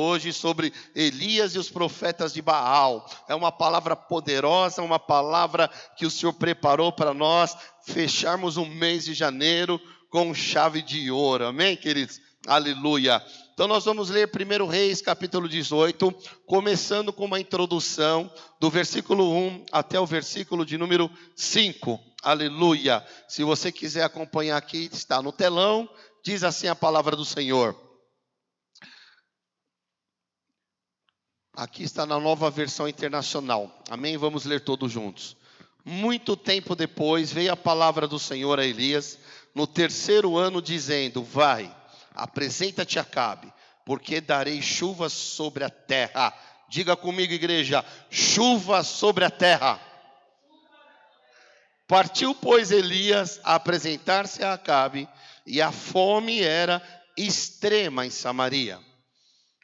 Hoje sobre Elias e os profetas de Baal. É uma palavra poderosa, uma palavra que o Senhor preparou para nós fecharmos o mês de janeiro com chave de ouro. Amém, queridos? Aleluia. Então nós vamos ler 1 Reis, capítulo 18, começando com uma introdução do versículo 1 até o versículo de número 5. Aleluia. Se você quiser acompanhar aqui, está no telão. Diz assim a palavra do Senhor. Aqui está na nova versão internacional. Amém? Vamos ler todos juntos. Muito tempo depois veio a palavra do Senhor a Elias, no 3º ano, dizendo: vai, apresenta-te a Acabe, porque darei chuva sobre a terra. Diga comigo, igreja: chuva sobre a terra. Partiu, pois, Elias a apresentar-se a Acabe, e a fome era extrema em Samaria.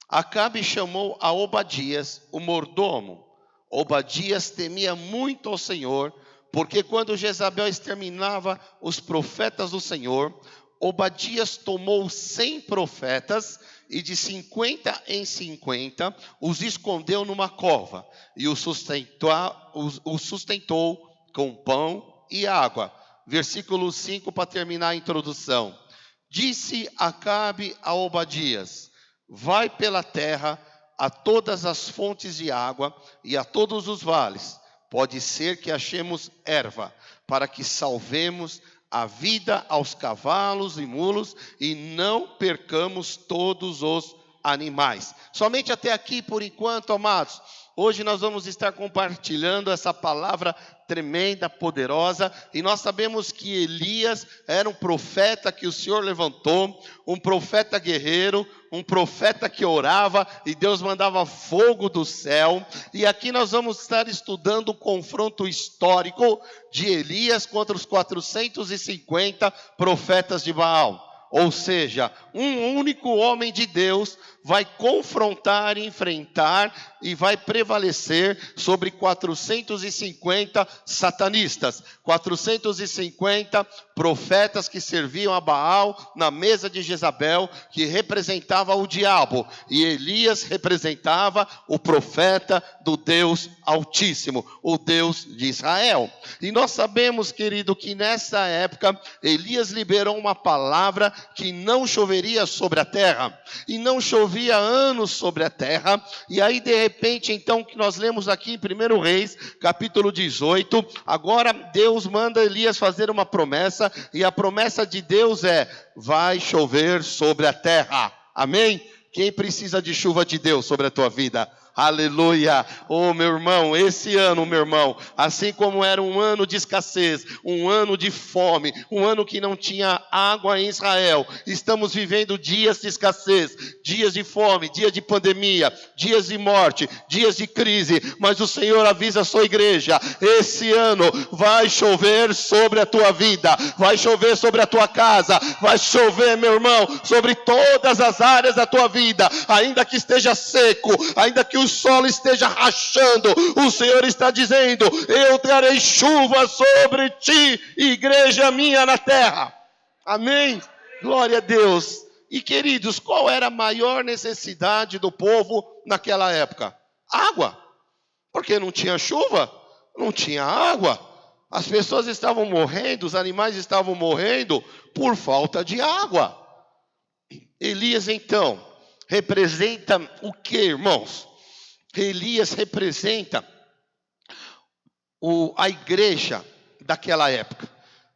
Acabe chamou a Obadias, o mordomo. Obadias temia muito ao Senhor, porque quando Jezabel exterminava os profetas do Senhor, Obadias tomou 100 profetas e de 50 em 50 os escondeu numa cova e os sustentou com pão e água. Versículo 5 para terminar a introdução. Disse Acabe a Obadias: vai pela terra a todas as fontes de água e a todos os vales. Pode ser que achemos erva, para que salvemos a vida aos cavalos e mulos e não percamos todos os animais. Somente até aqui por enquanto, amados. Hoje nós vamos estar compartilhando essa palavra tremenda, poderosa, e nós sabemos que Elias era um profeta que o Senhor levantou, um profeta guerreiro, um profeta que orava e Deus mandava fogo do céu. E aqui nós vamos estar estudando o confronto histórico de Elias contra os 450 profetas de Baal. Ou seja, um único homem de Deus vai confrontar, enfrentar e vai prevalecer sobre 450 satanistas, 450 profetas que serviam a Baal na mesa de Jezabel, que representava o diabo, e Elias representava o profeta do Deus Altíssimo, o Deus de Israel. E nós sabemos, querido, que nessa época Elias liberou uma palavra que não choveria sobre a terra, e não chovia anos sobre a terra. E aí de repente, então, que nós lemos aqui em 1 Reis, capítulo 18, agora Deus manda Elias fazer uma promessa, e a promessa de Deus é: vai chover sobre a terra. Amém? Quem precisa de chuva de Deus sobre a tua vida? Aleluia. Oh, meu irmão, esse ano, meu irmão, assim como era um ano de escassez, um ano de fome, um ano que não tinha água em Israel, estamos vivendo dias de escassez, dias de fome, dias de pandemia, dias de morte, dias de crise, mas o Senhor avisa a sua igreja: esse ano vai chover sobre a tua vida, vai chover sobre a tua casa, vai chover, meu irmão, sobre todas as áreas da tua vida, ainda que esteja seco, ainda que o solo esteja rachando, o Senhor está dizendo: eu darei chuva sobre ti, igreja minha na terra. Amém? Glória a Deus. E queridos, qual era a maior necessidade do povo naquela época? Água. Porque não tinha chuva, não tinha água. As pessoas estavam morrendo, os animais estavam morrendo por falta de água. Elias então representa o que, irmãos? Elias representa a igreja daquela época.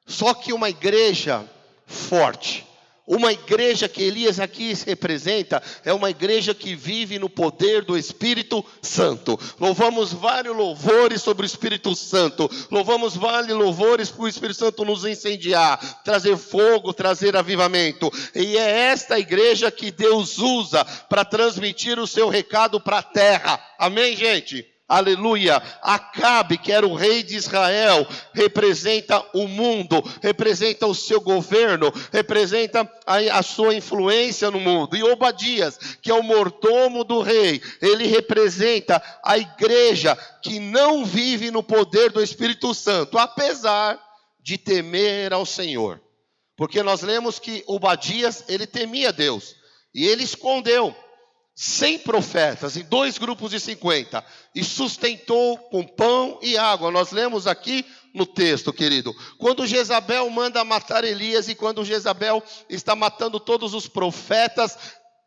Só que uma igreja forte. Uma igreja que Elias aqui representa é uma igreja que vive no poder do Espírito Santo. Louvamos vários louvores sobre o Espírito Santo. Louvamos vários louvores para o Espírito Santo nos incendiar, trazer fogo, trazer avivamento. E é esta igreja que Deus usa para transmitir o seu recado para a terra. Amém, gente? Aleluia. Acabe, que era o rei de Israel, representa o mundo, representa o seu governo, representa a sua influência no mundo. E Obadias, que é o mordomo do rei, ele representa a igreja que não vive no poder do Espírito Santo, apesar de temer ao Senhor. Porque nós lemos que Obadias, ele temia Deus, e ele escondeu 100 profetas em 2 grupos de 50 e sustentou com pão e água. Nós lemos aqui no texto, querido. Quando Jezabel manda matar Elias e quando Jezabel está matando todos os profetas,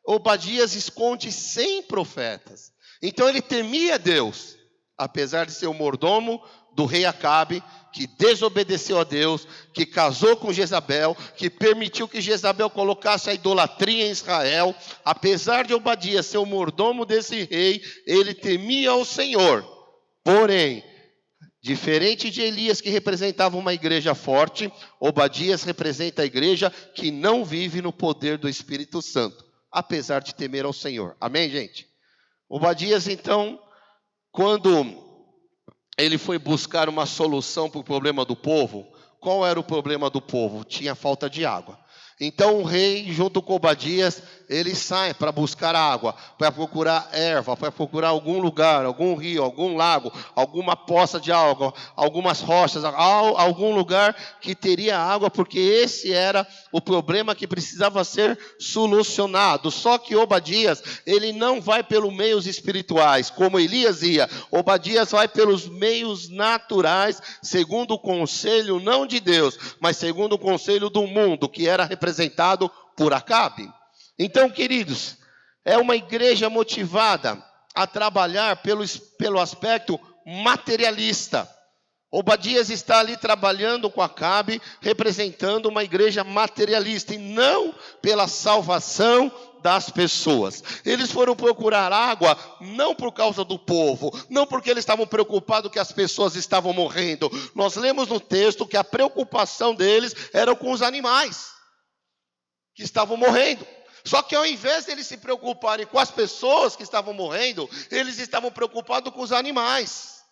Obadias esconde 100 profetas. Então ele temia Deus, apesar de ser o mordomo do rei Acabe, que desobedeceu a Deus, que casou com Jezabel, que permitiu que Jezabel colocasse a idolatria em Israel. Apesar de Obadias ser o mordomo desse rei, ele temia o Senhor. Porém, diferente de Elias, que representava uma igreja forte, Obadias representa a igreja que não vive no poder do Espírito Santo, apesar de temer ao Senhor. Amém, gente? Obadias, então, quando ele foi buscar uma solução para o problema do povo, qual era o problema do povo? Tinha falta de água. Então o rei, junto com Obadias, eles saem para buscar água, para procurar erva, para procurar algum lugar, algum rio, algum lago, alguma poça de água, algumas rochas, algum lugar que teria água, porque esse era o problema que precisava ser solucionado. Só que Obadias, ele não vai pelos meios espirituais, como Elias ia. Obadias vai pelos meios naturais, segundo o conselho não de Deus, mas segundo o conselho do mundo, que era representado por Acabe. Então, queridos, é uma igreja motivada a trabalhar pelo aspecto materialista. Obadias está ali trabalhando com Acabe, representando uma igreja materialista, e não pela salvação das pessoas. Eles foram procurar água, não por causa do povo, não porque eles estavam preocupados que as pessoas estavam morrendo. Nós lemos no texto que a preocupação deles era com os animais que estavam morrendo. Só que ao invés de eles se preocuparem com as pessoas que estavam morrendo, eles estavam preocupados com os animais.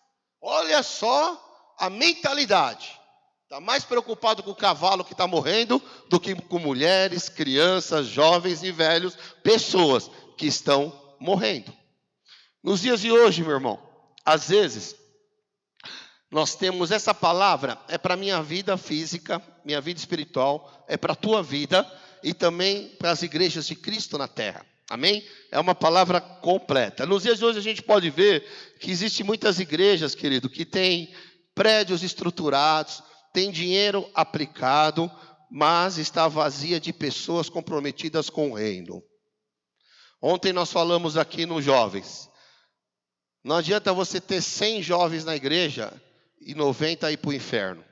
Olha só a mentalidade. Está mais preocupado com o cavalo que está morrendo do que com mulheres, crianças, jovens e velhos, pessoas que estão morrendo. Nos dias de hoje, meu irmão, às vezes, nós temos essa palavra, é para a minha vida física, minha vida espiritual, é para a tua vida, e também para as igrejas de Cristo na terra. Amém? É uma palavra completa. Nos dias de hoje a gente pode ver que existem muitas igrejas, querido, que têm prédios estruturados, tem dinheiro aplicado, mas está vazia de pessoas comprometidas com o reino. Ontem nós falamos aqui nos jovens. Não adianta você ter 100 jovens na igreja e 90 ir para o inferno.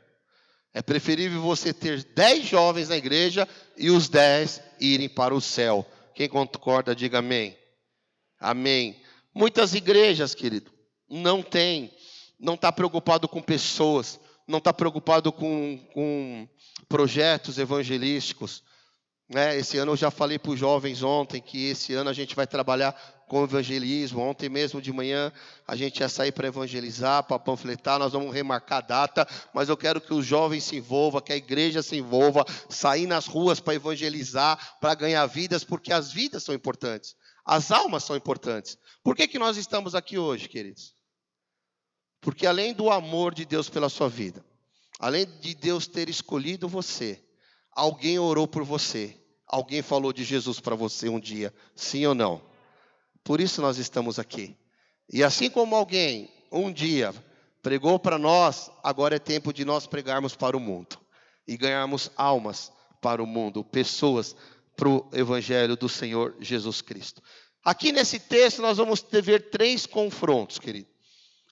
É preferível você ter 10 jovens na igreja e os 10 irem para o céu. Quem concorda, diga amém. Amém. Muitas igrejas, querido, não está preocupado com pessoas, não está preocupado com projetos evangelísticos. Esse ano eu já falei para os jovens ontem que esse ano a gente vai trabalhar com evangelismo. Ontem mesmo de manhã a gente ia sair para evangelizar, para panfletar, nós vamos remarcar a data, mas eu quero que os jovens se envolvam, que a igreja se envolva, sair nas ruas para evangelizar, para ganhar vidas, porque as vidas são importantes, as almas são importantes. Por que nós estamos aqui hoje, queridos? Porque além do amor de Deus pela sua vida, além de Deus ter escolhido você, alguém orou por você, alguém falou de Jesus para você um dia, sim ou não? Por isso nós estamos aqui. E assim como alguém um dia pregou para nós, agora é tempo de nós pregarmos para o mundo e ganharmos almas para o mundo, pessoas para o evangelho do Senhor Jesus Cristo. Aqui nesse texto nós vamos ver 3 confrontos, querido.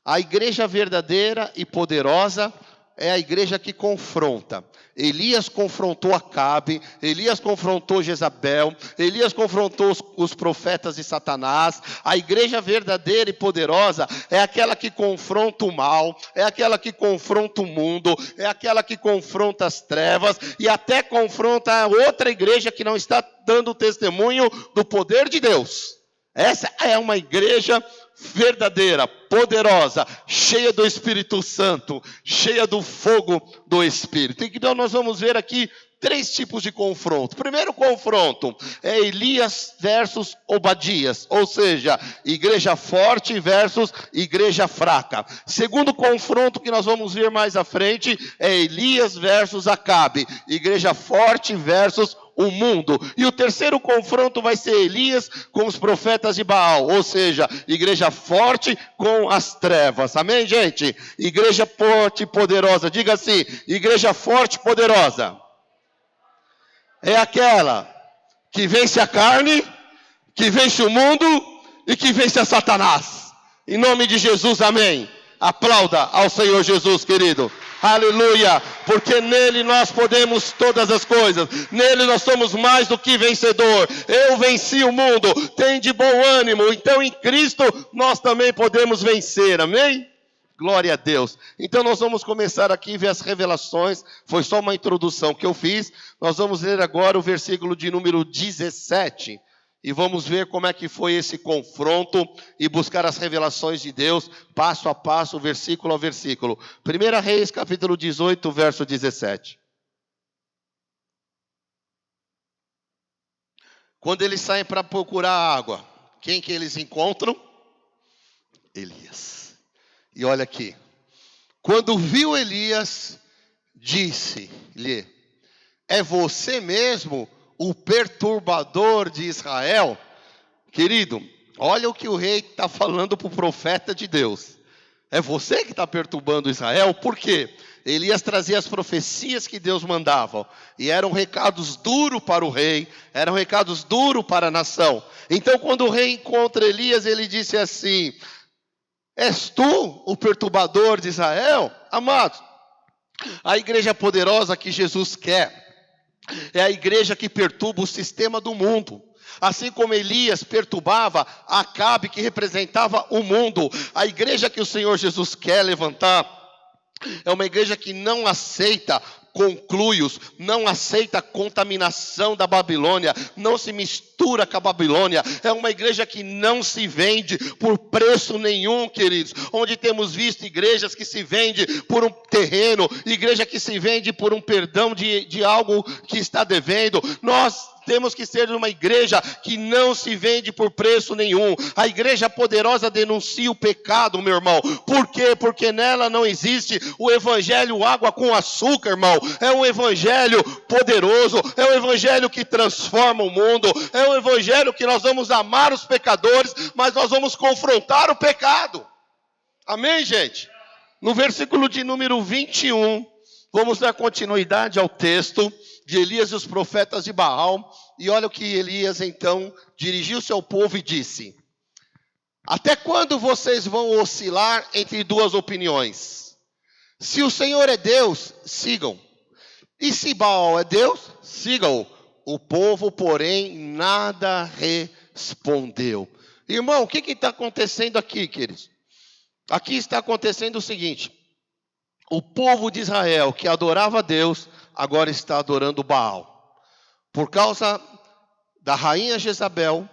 A igreja verdadeira e poderosa é a igreja que confronta. Elias confrontou Acabe, Elias confrontou Jezabel, Elias confrontou os profetas de Satanás. A igreja verdadeira e poderosa é aquela que confronta o mal, é aquela que confronta o mundo, é aquela que confronta as trevas e até confronta a outra igreja que não está dando testemunho do poder de Deus. Essa é uma igreja verdadeira, poderosa, cheia do Espírito Santo, cheia do fogo do Espírito. Então nós vamos ver aqui três tipos de confronto. Primeiro confronto é Elias versus Obadias, ou seja, igreja forte versus igreja fraca. Segundo confronto que nós vamos ver mais à frente é Elias versus Acabe, igreja forte versus o mundo. E o terceiro confronto vai ser Elias com os profetas de Baal, ou seja, igreja forte com as trevas. Amém, gente? Igreja forte e poderosa. Diga assim, igreja forte e poderosa é aquela que vence a carne, que vence o mundo e que vence a Satanás. Em nome de Jesus, amém. Aplauda ao Senhor Jesus, querido. Aleluia, porque nele nós podemos todas as coisas, nele nós somos mais do que vencedor. Eu venci o mundo, tem de bom ânimo, então em Cristo nós também podemos vencer, amém? Glória a Deus. Então nós vamos começar aqui a ver as revelações, foi só uma introdução que eu fiz. Nós vamos ler agora o versículo de número 17. E vamos ver como é que foi esse confronto e buscar as revelações de Deus, passo a passo, versículo a versículo. 1 Reis, capítulo 18, verso 17. Quando eles saem para procurar água, quem que eles encontram? Elias. E olha aqui. Quando viu Elias, disse-lhe: é você mesmo o perturbador de Israel? Querido, olha o que o rei está falando para o profeta de Deus. É você que está perturbando Israel? Por quê? Elias trazia as profecias que Deus mandava, e eram recados duros para o rei, eram recados duros para a nação. Então quando o rei encontra Elias, ele disse assim: és tu o perturbador de Israel? Amados, a igreja poderosa que Jesus quer é a igreja que perturba o sistema do mundo. Assim como Elias perturbava Acabe, que representava o mundo, a igreja que o Senhor Jesus quer levantar é uma igreja que não aceita concluios, não aceita a contaminação da Babilônia, não se mistura com a Babilônia. É uma igreja que não se vende por preço nenhum, queridos. Onde temos visto igrejas que se vendem por um terreno, igreja que se vende por um perdão de algo que está devendo. Nós temos que ser uma igreja que não se vende por preço nenhum. A igreja poderosa denuncia o pecado, meu irmão. Por quê? Porque nela não existe o evangelho água com açúcar, irmão. É um evangelho poderoso, é um evangelho que transforma o mundo, é um evangelho que nós vamos amar os pecadores, mas nós vamos confrontar o pecado. Amém, gente? No versículo de número 21, vamos dar continuidade ao texto de Elias e os profetas de Baal. E olha o que Elias então dirigiu-se ao povo e disse: até quando vocês vão oscilar entre duas opiniões? Se o Senhor é Deus, sigam. E se Baal é Deus, sigam-o. O povo, porém, nada respondeu. Irmão, o que está acontecendo aqui, queridos? Aqui está acontecendo o seguinte: o povo de Israel, que adorava a Deus, agora está adorando Baal. Por causa da rainha Jezabel,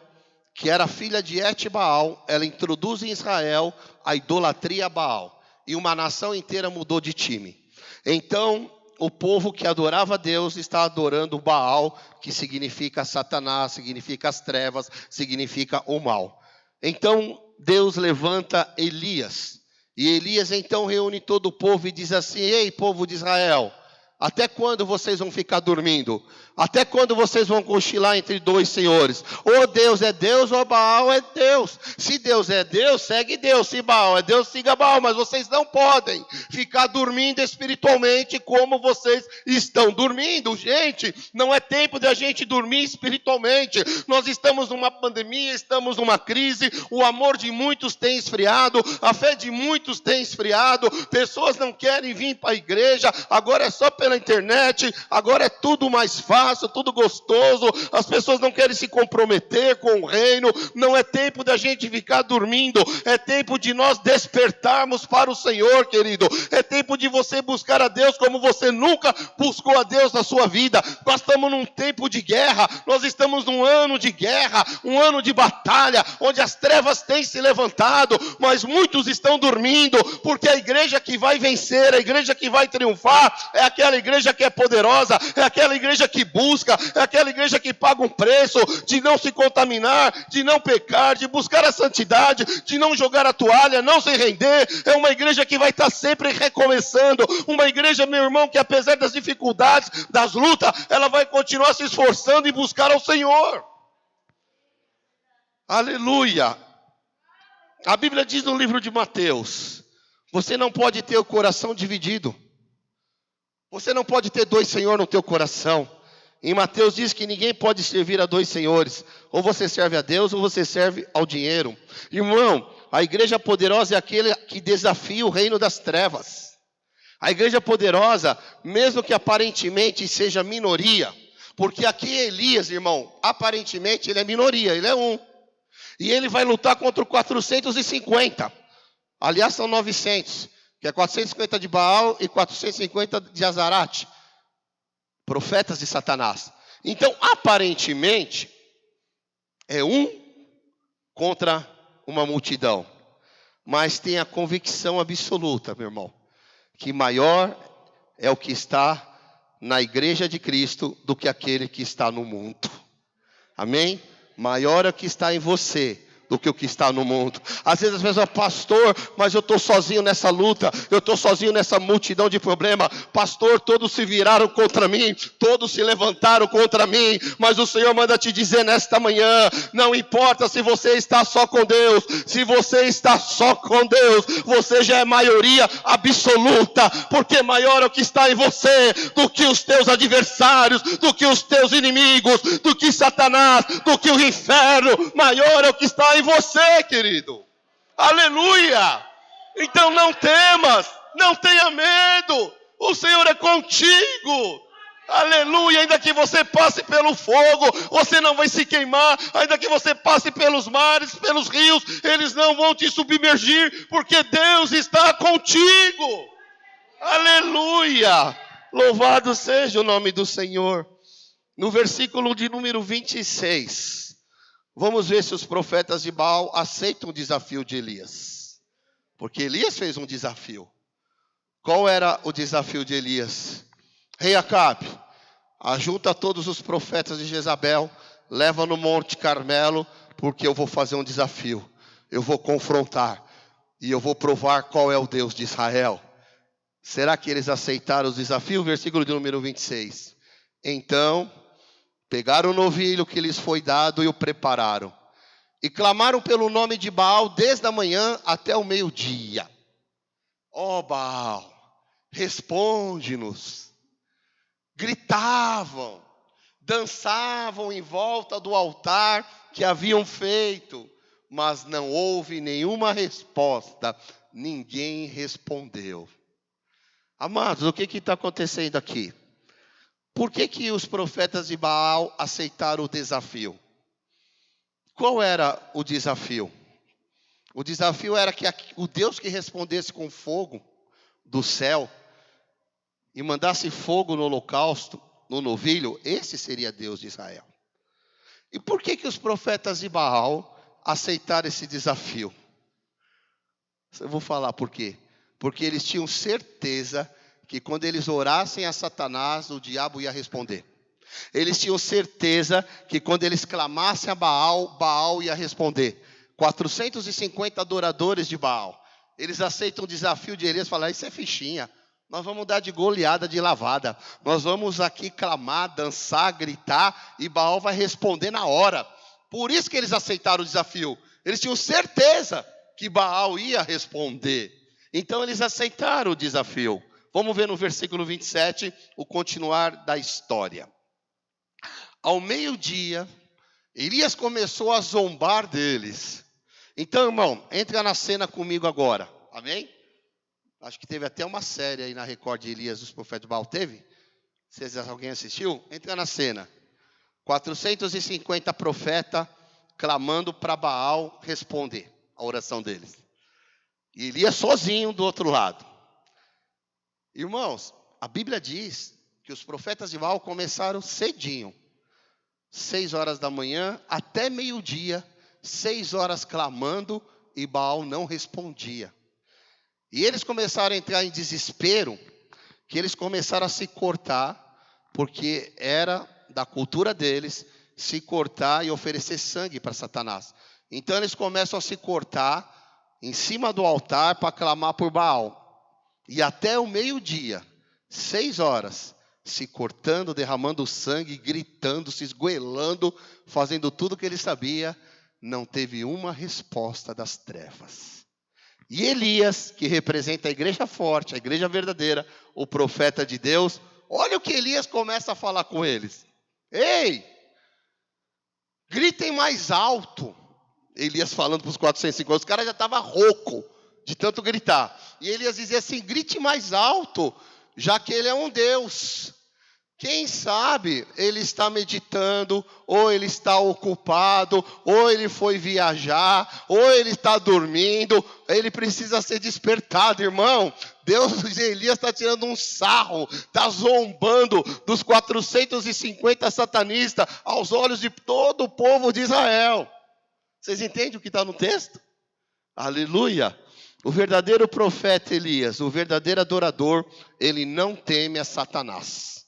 que era filha de Et-Baal, ela introduz em Israel a idolatria a Baal. E uma nação inteira mudou de time. Então, o povo que adorava a Deus está adorando Baal, que significa Satanás, significa as trevas, significa o mal. Então, Deus levanta Elias. E Elias então reúne todo o povo e diz assim: ei, povo de Israel, até quando vocês vão ficar dormindo? Até quando vocês vão cochilar entre dois senhores? Ou Deus é Deus, ou Baal é Deus. Se Deus é Deus, segue Deus. Se Baal é Deus, siga Baal. Mas vocês não podem ficar dormindo espiritualmente como vocês estão dormindo. Gente, não é tempo de a gente dormir espiritualmente. Nós estamos numa pandemia, estamos numa crise. O amor de muitos tem esfriado, a fé de muitos tem esfriado. Pessoas não querem vir para a igreja, agora é só pela internet, agora é tudo mais fácil, tudo gostoso, as pessoas não querem se comprometer com o reino. Não é tempo da gente ficar dormindo, é tempo de nós despertarmos para o Senhor, querido. É tempo de você buscar a Deus como você nunca buscou a Deus na sua vida. Nós estamos num tempo de guerra, nós estamos num ano de guerra, um ano de batalha, onde as trevas têm se levantado, mas muitos estão dormindo, porque a igreja que vai vencer, a igreja que vai triunfar, é aquela igreja que é poderosa, é aquela igreja que busca, é aquela igreja que paga um preço de não se contaminar, de não pecar, de buscar a santidade, de não jogar a toalha, não se render. É uma igreja que vai estar sempre recomeçando, uma igreja, meu irmão, que apesar das dificuldades, das lutas, ela vai continuar se esforçando e buscar ao Senhor. Aleluia! A Bíblia diz no livro de Mateus, você não pode ter o coração dividido. Você não pode ter dois senhores no teu coração. Em Mateus diz que ninguém pode servir a dois senhores. Ou você serve a Deus ou você serve ao dinheiro. Irmão, a igreja poderosa é aquele que desafia o reino das trevas. A igreja poderosa, mesmo que aparentemente seja minoria, porque aqui Elias, irmão, aparentemente ele é minoria, ele é um. E ele vai lutar contra 450. Aliás, são 900, que é 450 de Baal e 450 de Azarate, profetas de Satanás. Então, aparentemente, é um contra uma multidão. Mas tem a convicção absoluta, meu irmão, que maior é o que está na igreja de Cristo do que aquele que está no mundo. Amém? Maior é o que está em você do que o que está no mundo. Às vezes as pessoas, pastor, mas eu estou sozinho nessa luta, eu estou sozinho nessa multidão de problemas. Pastor, todos se viraram contra mim, todos se levantaram contra mim, mas o Senhor manda te dizer nesta manhã, não importa se você está só com Deus, se você está só com Deus, você já é maioria absoluta, porque maior é o que está em você do que os teus adversários, do que os teus inimigos, do que Satanás, do que o inferno. Maior é o que está em você, querido. Aleluia! Então não temas, não tenha medo. O Senhor é contigo. Aleluia! Ainda que você passe pelo fogo, você não vai se queimar. Ainda que você passe pelos mares, pelos rios, eles não vão te submergir, porque Deus está contigo. Aleluia! Louvado seja o nome do Senhor. No versículo de número 26, vamos ver se os profetas de Baal aceitam o desafio de Elias. Porque Elias fez um desafio. Qual era o desafio de Elias? Rei Acabe, ajunta todos os profetas de Jezabel, leva no Monte Carmelo, porque eu vou fazer um desafio. Eu vou confrontar e eu vou provar qual é o Deus de Israel. Será que eles aceitaram o desafio? Versículo de número 26. Então, pegaram o novilho que lhes foi dado e o prepararam. E clamaram pelo nome de Baal desde a manhã até o meio-dia. Ó Baal, responde-nos. Gritavam, dançavam em volta do altar que haviam feito, mas não houve nenhuma resposta. Ninguém respondeu. Amados, o que está acontecendo aqui? Por que os profetas de Baal aceitaram o desafio? Qual era o desafio? O desafio era que o Deus que respondesse com fogo do céu e mandasse fogo no holocausto, no novilho, esse seria Deus de Israel. E por que os profetas de Baal aceitaram esse desafio? Eu vou falar por quê. Porque eles tinham certeza que quando eles orassem a Satanás, o diabo ia responder. Eles tinham certeza que quando eles clamassem a Baal, Baal ia responder. 450 adoradores de Baal. Eles aceitam o desafio de Elias e falam, isso é fichinha. Nós vamos dar de goleada, de lavada. Nós vamos aqui clamar, dançar, gritar, e Baal vai responder na hora. Por isso que eles aceitaram o desafio. Eles tinham certeza que Baal ia responder. Então eles aceitaram o desafio. Vamos ver no versículo 27 o continuar da história. Ao meio-dia, Elias começou a zombar deles. Então, irmão, entra na cena comigo agora. Amém? Acho que teve até uma série aí na Record de Elias, os profetas de Baal. Teve? Se alguém assistiu? Entra na cena. 450 profetas clamando para Baal responder a oração deles. E Elias sozinho do outro lado. Irmãos, a Bíblia diz que os profetas de Baal começaram cedinho. 6 horas da manhã até meio-dia, 6 horas clamando e Baal não respondia. E eles começaram a entrar em desespero, que eles começaram a se cortar, porque era da cultura deles se cortar e oferecer sangue para Satanás. Então eles começam a se cortar em cima do altar para clamar por Baal. E até o meio-dia, 6 horas, se cortando, derramando sangue, gritando, se esgoelando, fazendo tudo o que ele sabia, não teve uma resposta das trevas. E Elias, que representa a igreja forte, a igreja verdadeira, o profeta de Deus, olha o que Elias começa a falar com eles. Ei, gritem mais alto. Elias falando para os 450, os caras já estavam roucos de tanto gritar. E Elias dizia assim, grite mais alto, já que ele é um Deus. Quem sabe ele está meditando, ou ele está ocupado, ou ele foi viajar, ou ele está dormindo, ele precisa ser despertado, irmão. Elias está tirando um sarro, está zombando dos 450 satanistas aos olhos de todo o povo de Israel. Vocês entendem o que está no texto? Aleluia! O verdadeiro profeta Elias, o verdadeiro adorador, ele não teme a Satanás.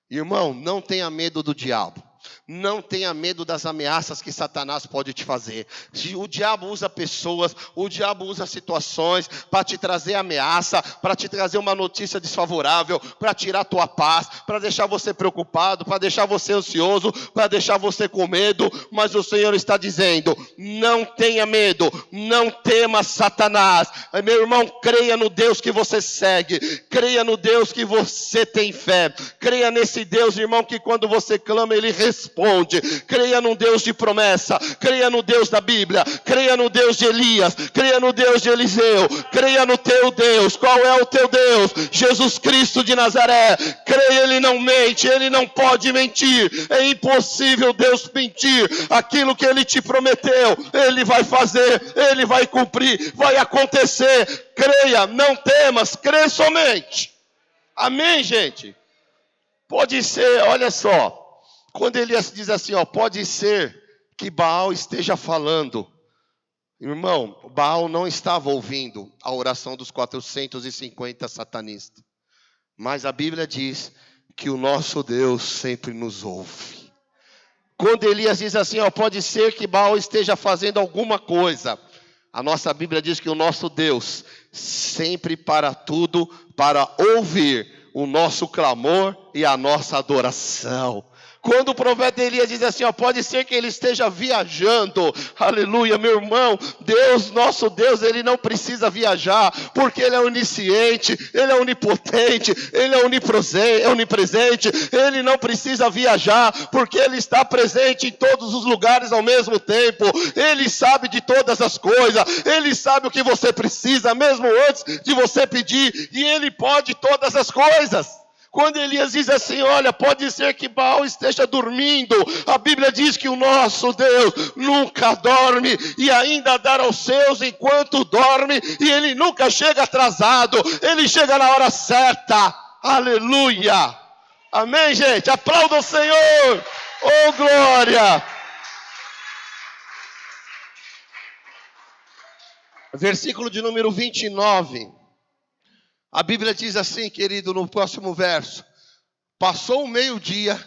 Irmão, não tenha medo do diabo. Não tenha medo das ameaças que Satanás pode te fazer. O diabo usa pessoas, o diabo usa situações para te trazer ameaça, para te trazer uma notícia desfavorável, para tirar a tua paz, para deixar você preocupado, para deixar você ansioso, para deixar você com medo. Mas o Senhor está dizendo, não tenha medo, não tema Satanás. Meu irmão, creia no Deus que você segue, creia no Deus que você tem fé, creia nesse Deus, irmão, que quando você clama, Ele responde. Creia num Deus de promessa, creia no Deus da Bíblia, creia no Deus de Elias, creia no Deus de Eliseu, creia no teu Deus. Qual é o teu Deus? Jesus Cristo de Nazaré. Creia, Ele não mente, Ele não pode mentir, é impossível Deus mentir. Aquilo que Ele te prometeu, Ele vai fazer, Ele vai cumprir, vai acontecer. Creia, não temas, crê somente. Amém, gente? Pode ser, olha só, quando Elias diz assim, pode ser que Baal esteja falando. Irmão, Baal não estava ouvindo a oração dos 450 satanistas. Mas a Bíblia diz que o nosso Deus sempre nos ouve. Quando Elias diz assim, pode ser que Baal esteja fazendo alguma coisa. A nossa Bíblia diz que o nosso Deus sempre para tudo, para ouvir o nosso clamor e a nossa adoração. Quando o profeta Elias diz assim, pode ser que ele esteja viajando, aleluia, meu irmão, Deus, nosso Deus, Ele não precisa viajar, porque Ele é onisciente, Ele é onipotente, Ele é onipresente, Ele não precisa viajar, porque Ele está presente em todos os lugares ao mesmo tempo, Ele sabe de todas as coisas, Ele sabe o que você precisa, mesmo antes de você pedir, e Ele pode todas as coisas. Quando Elias diz assim, olha, pode ser que Baal esteja dormindo. A Bíblia diz que o nosso Deus nunca dorme e ainda dá aos seus enquanto dorme. E Ele nunca chega atrasado, Ele chega na hora certa. Aleluia! Amém, gente? Aplauda o Senhor! Oh, glória! Versículo de número 29. A Bíblia diz assim, querido, no próximo verso. Passou o meio-dia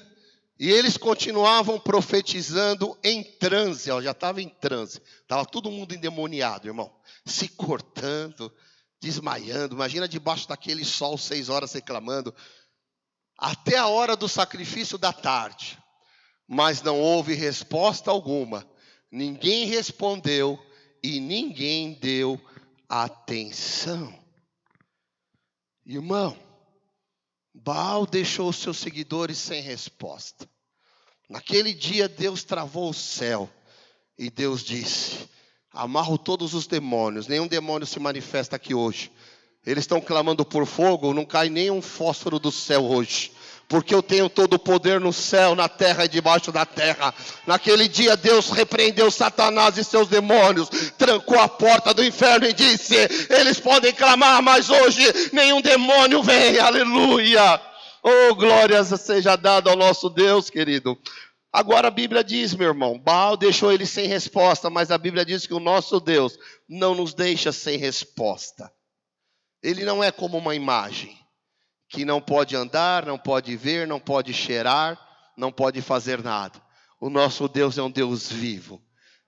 e eles continuavam profetizando em transe. Já estava em transe. Estava todo mundo endemoniado, irmão. Se cortando, desmaiando. Imagina debaixo daquele sol, 6 horas reclamando. Até a hora do sacrifício da tarde. Mas não houve resposta alguma. Ninguém respondeu e ninguém deu atenção. Irmão, Baal deixou os seus seguidores sem resposta. Naquele dia Deus travou o céu e Deus disse, amarro todos os demônios, nenhum demônio se manifesta aqui hoje. Eles estão clamando por fogo, não cai nenhum fósforo do céu hoje. Porque eu tenho todo o poder no céu, na terra e debaixo da terra. Naquele dia Deus repreendeu Satanás e seus demônios, trancou a porta do inferno e disse, eles podem clamar, mas hoje nenhum demônio vem, aleluia. Oh, glórias seja dada ao nosso Deus, querido. Agora a Bíblia diz, meu irmão, Baal deixou ele sem resposta, mas a Bíblia diz que o nosso Deus não nos deixa sem resposta. Ele não é como uma imagem que não pode andar, não pode ver, não pode cheirar, não pode fazer nada. O nosso Deus é um Deus vivo,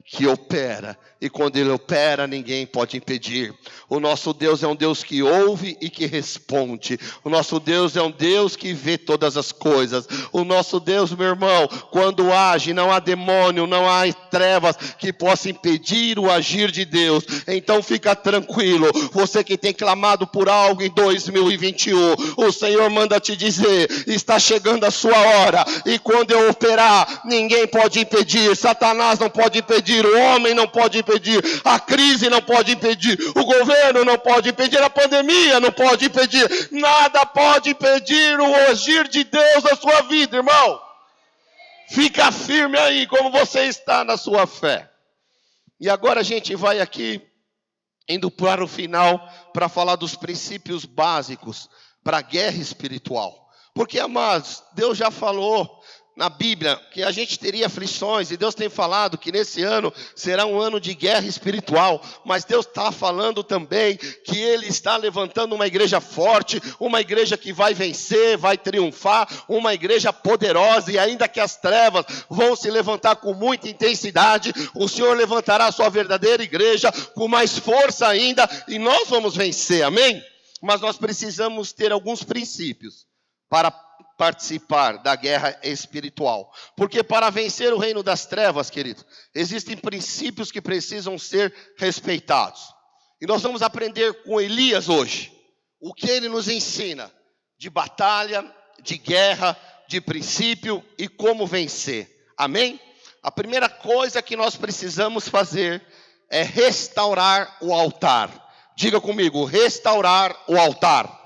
que opera, e quando Ele opera, ninguém pode impedir. O nosso Deus é um Deus que ouve e que responde. O nosso Deus é um Deus que vê todas as coisas. O nosso Deus, meu irmão, quando age, não há demônio, não há trevas que possa impedir o agir de Deus. Então fica tranquilo, você que tem clamado por algo em 2021, o Senhor manda te dizer, está chegando a sua hora, e quando eu operar, ninguém pode impedir. Satanás não pode impedir, o homem não pode impedir, a crise não pode impedir, o governo não pode impedir, a pandemia não pode impedir, nada pode impedir o agir de Deus na sua vida, irmão. Fica firme aí, como você está na sua fé. E agora a gente vai aqui, indo para o final, para falar dos princípios básicos para a guerra espiritual. Porque, amados, Deus já falou na Bíblia que a gente teria aflições, e Deus tem falado que nesse ano será um ano de guerra espiritual, mas Deus está falando também que Ele está levantando uma igreja forte, uma igreja que vai vencer, vai triunfar, uma igreja poderosa, e ainda que as trevas vão se levantar com muita intensidade, o Senhor levantará a sua verdadeira igreja com mais força ainda, e nós vamos vencer, amém? Mas nós precisamos ter alguns princípios para participar da guerra espiritual. Porque para vencer o reino das trevas, querido, existem princípios que precisam ser respeitados. E nós vamos aprender com Elias hoje o que ele nos ensina de batalha, de guerra, de princípio e como vencer. Amém? A primeira coisa que nós precisamos fazer é restaurar o altar. Diga comigo, restaurar o altar.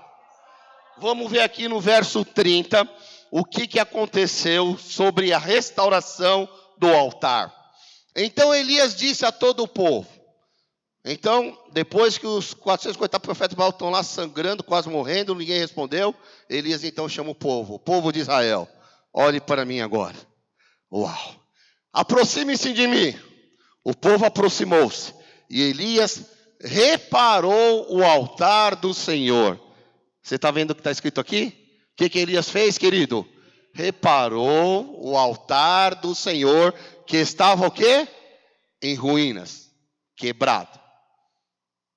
Vamos ver aqui no verso 30 o que aconteceu sobre a restauração do altar. Então Elias disse a todo o povo. Então, depois que os 450 profetas de Baal estão lá sangrando, quase morrendo, ninguém respondeu, Elias então chama o povo de Israel. Olhe para mim agora. Uau! Aproxime-se de mim. O povo aproximou-se. E Elias reparou o altar do Senhor. Você está vendo o que está escrito aqui? O que Elias fez, querido? Reparou o altar do Senhor, que estava o quê? Em ruínas, quebrado.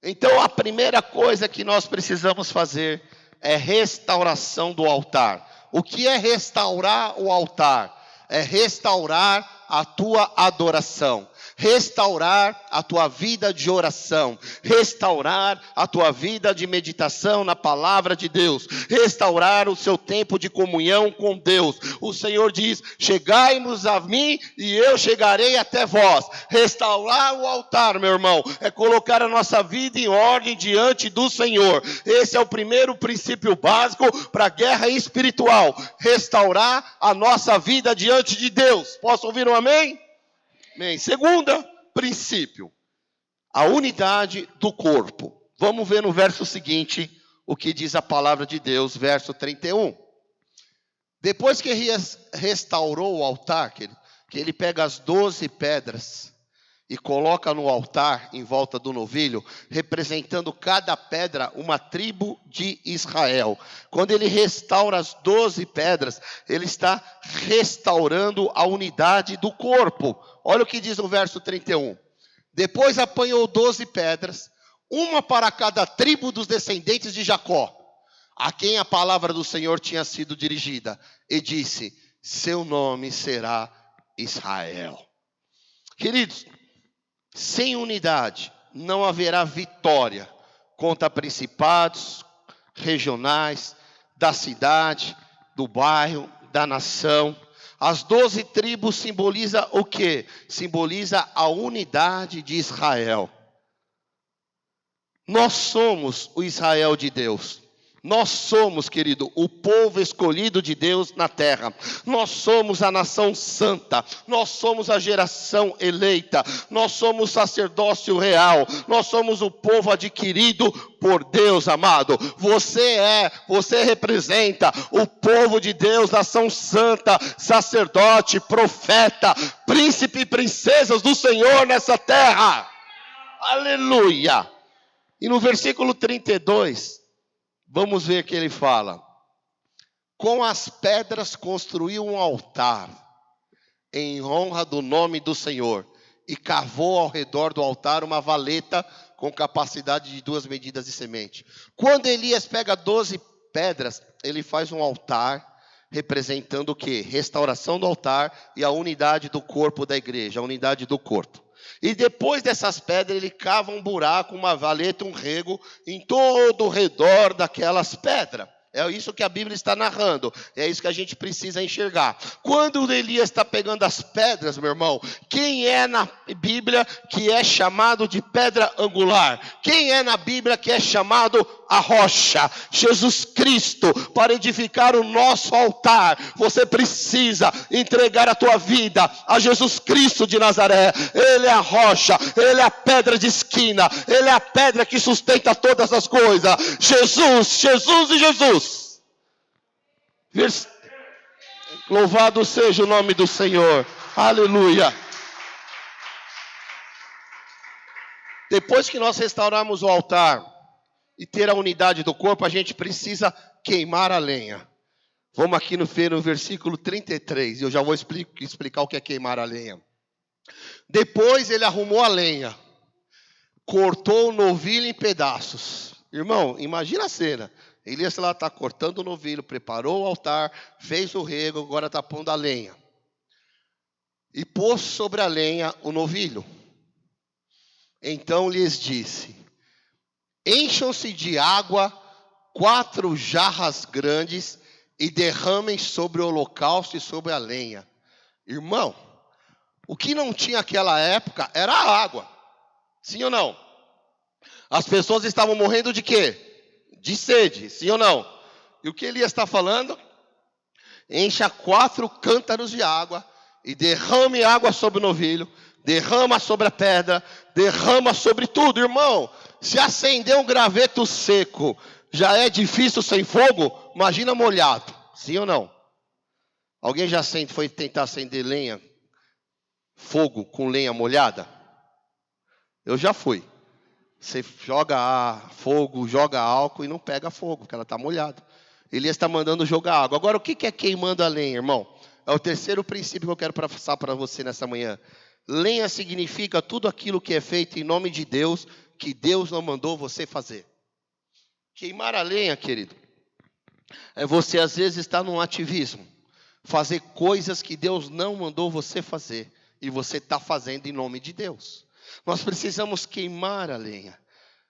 Então a primeira coisa que nós precisamos fazer é restauração do altar. O que é restaurar o altar? É restaurar a tua adoração. Restaurar a tua vida de oração, restaurar a tua vida de meditação na palavra de Deus, restaurar o seu tempo de comunhão com Deus. O Senhor diz, chegai-vos a mim e eu chegarei até vós. Restaurar o altar, meu irmão, é colocar a nossa vida em ordem diante do Senhor. Esse é o primeiro princípio básico para a guerra espiritual, restaurar a nossa vida diante de Deus. Posso ouvir um amém? Bem, segunda princípio, a unidade do corpo. Vamos ver no verso seguinte o que diz a palavra de Deus, verso 31. Depois que restaurou o altar, que ele pega as 12 pedras e coloca no altar em volta do novilho, representando cada pedra uma tribo de Israel. Quando ele restaura as 12 pedras, ele está restaurando a unidade do corpo. Olha o que diz no verso 31. Depois apanhou 12 pedras, uma para cada tribo dos descendentes de Jacó, a quem a palavra do Senhor tinha sido dirigida, e disse, seu nome será Israel. Queridos, sem unidade não haverá vitória contra principados regionais, da cidade, do bairro, da nação. As 12 tribos simboliza o quê? Simboliza a unidade de Israel. Nós somos o Israel de Deus. Nós somos, querido, o povo escolhido de Deus na terra. Nós somos a nação santa. Nós somos a geração eleita. Nós somos o sacerdócio real. Nós somos o povo adquirido por Deus, amado. Você representa o povo de Deus, nação santa, sacerdote, profeta, príncipe e princesas do Senhor nessa terra. Aleluia! E no versículo 32... vamos ver que ele fala. Com as pedras construiu um altar em honra do nome do Senhor e cavou ao redor do altar uma valeta com capacidade de 2 medidas de semente. Quando Elias pega 12 pedras, ele faz um altar representando o quê? Restauração do altar e a unidade do corpo da igreja, a unidade do corpo. E depois dessas pedras, ele cava um buraco, uma valeta, um rego em todo o redor daquelas pedras. É isso que a Bíblia está narrando. É isso que a gente precisa enxergar. Quando Elias está pegando as pedras, meu irmão, quem é na Bíblia que é chamado de pedra angular? Quem é na Bíblia que é chamado a rocha? Jesus Cristo. Para edificar o nosso altar, você precisa entregar a tua vida a Jesus Cristo de Nazaré. Ele é a rocha, Ele é a pedra de esquina, Ele é a pedra que sustenta todas as coisas. Jesus, Jesus e Jesus. Louvado seja o nome do Senhor. Aleluia. Depois que nós restaurarmos o altar e ter a unidade do corpo, a gente precisa queimar a lenha. Vamos aqui no versículo 33, e eu já vou explicar o que é queimar a lenha. Depois ele arrumou a lenha, cortou o novilho em pedaços. Irmão, imagina a cena. Elias lá está cortando o novilho, preparou o altar, fez o rego, agora está pondo a lenha. E pôs sobre a lenha o novilho. Então lhes disse: encham-se de água 4 jarras grandes e derramem sobre o holocausto e sobre a lenha. Irmão, o que não tinha naquela época era a água. Sim ou não? As pessoas estavam morrendo de quê? De sede, sim ou não? E o que Elias está falando? Encha 4 cântaros de água e derrame água sobre o novilho, derrama sobre a pedra, derrama sobre tudo. Irmão, se acender um graveto seco já é difícil sem fogo, imagina molhado, sim ou não? Alguém já foi tentar acender lenha, fogo com lenha molhada? Eu já fui. Você joga fogo, joga álcool e não pega fogo, porque ela está molhada. Elias está mandando jogar água. Agora, o que é queimando a lenha, irmão? É o terceiro princípio que eu quero passar para você nessa manhã. Lenha significa tudo aquilo que é feito em nome de Deus, que Deus não mandou você fazer. Queimar a lenha, querido, é você às vezes estar num ativismo, fazer coisas que Deus não mandou você fazer, e você está fazendo em nome de Deus. Nós precisamos queimar a lenha.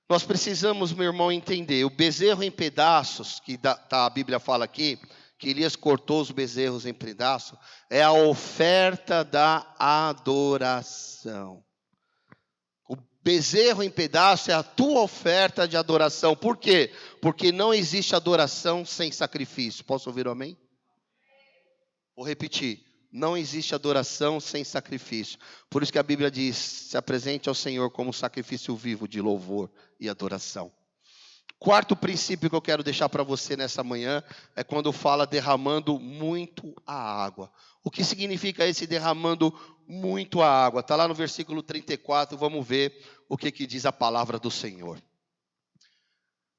Nós precisamos, meu irmão, entender. O bezerro em pedaços, que a Bíblia fala aqui, que Elias cortou os bezerros em pedaços, é a oferta da adoração. O bezerro em pedaços é a tua oferta de adoração. Por quê? Porque não existe adoração sem sacrifício. Posso ouvir um amém? Vou repetir. Não existe adoração sem sacrifício. Por isso que a Bíblia diz: se apresente ao Senhor como sacrifício vivo de louvor e adoração. Quarto princípio que eu quero deixar para você nessa manhã é quando fala derramando muito a água. O que significa esse derramando muito a água? Está lá no versículo 34, vamos ver o que diz a palavra do Senhor.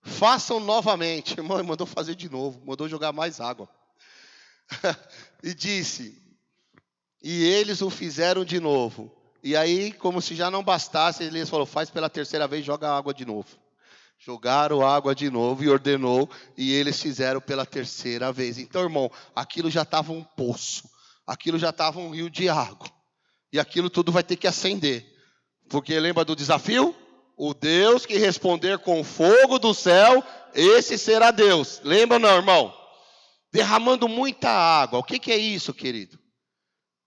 Façam novamente. Irmão, mandou fazer de novo, mandou jogar mais água. E disse... E eles o fizeram de novo. E aí, como se já não bastasse, Elias falou: faz pela terceira vez, joga água de novo. Jogaram água de novo e ordenou, e eles fizeram pela terceira vez. Então, irmão, aquilo já estava um poço, aquilo já estava um rio de água. E aquilo tudo vai ter que acender. Porque lembra do desafio? O Deus que responder com fogo do céu, esse será Deus. Lembra ou não, irmão? Derramando muita água. O que é isso, querido?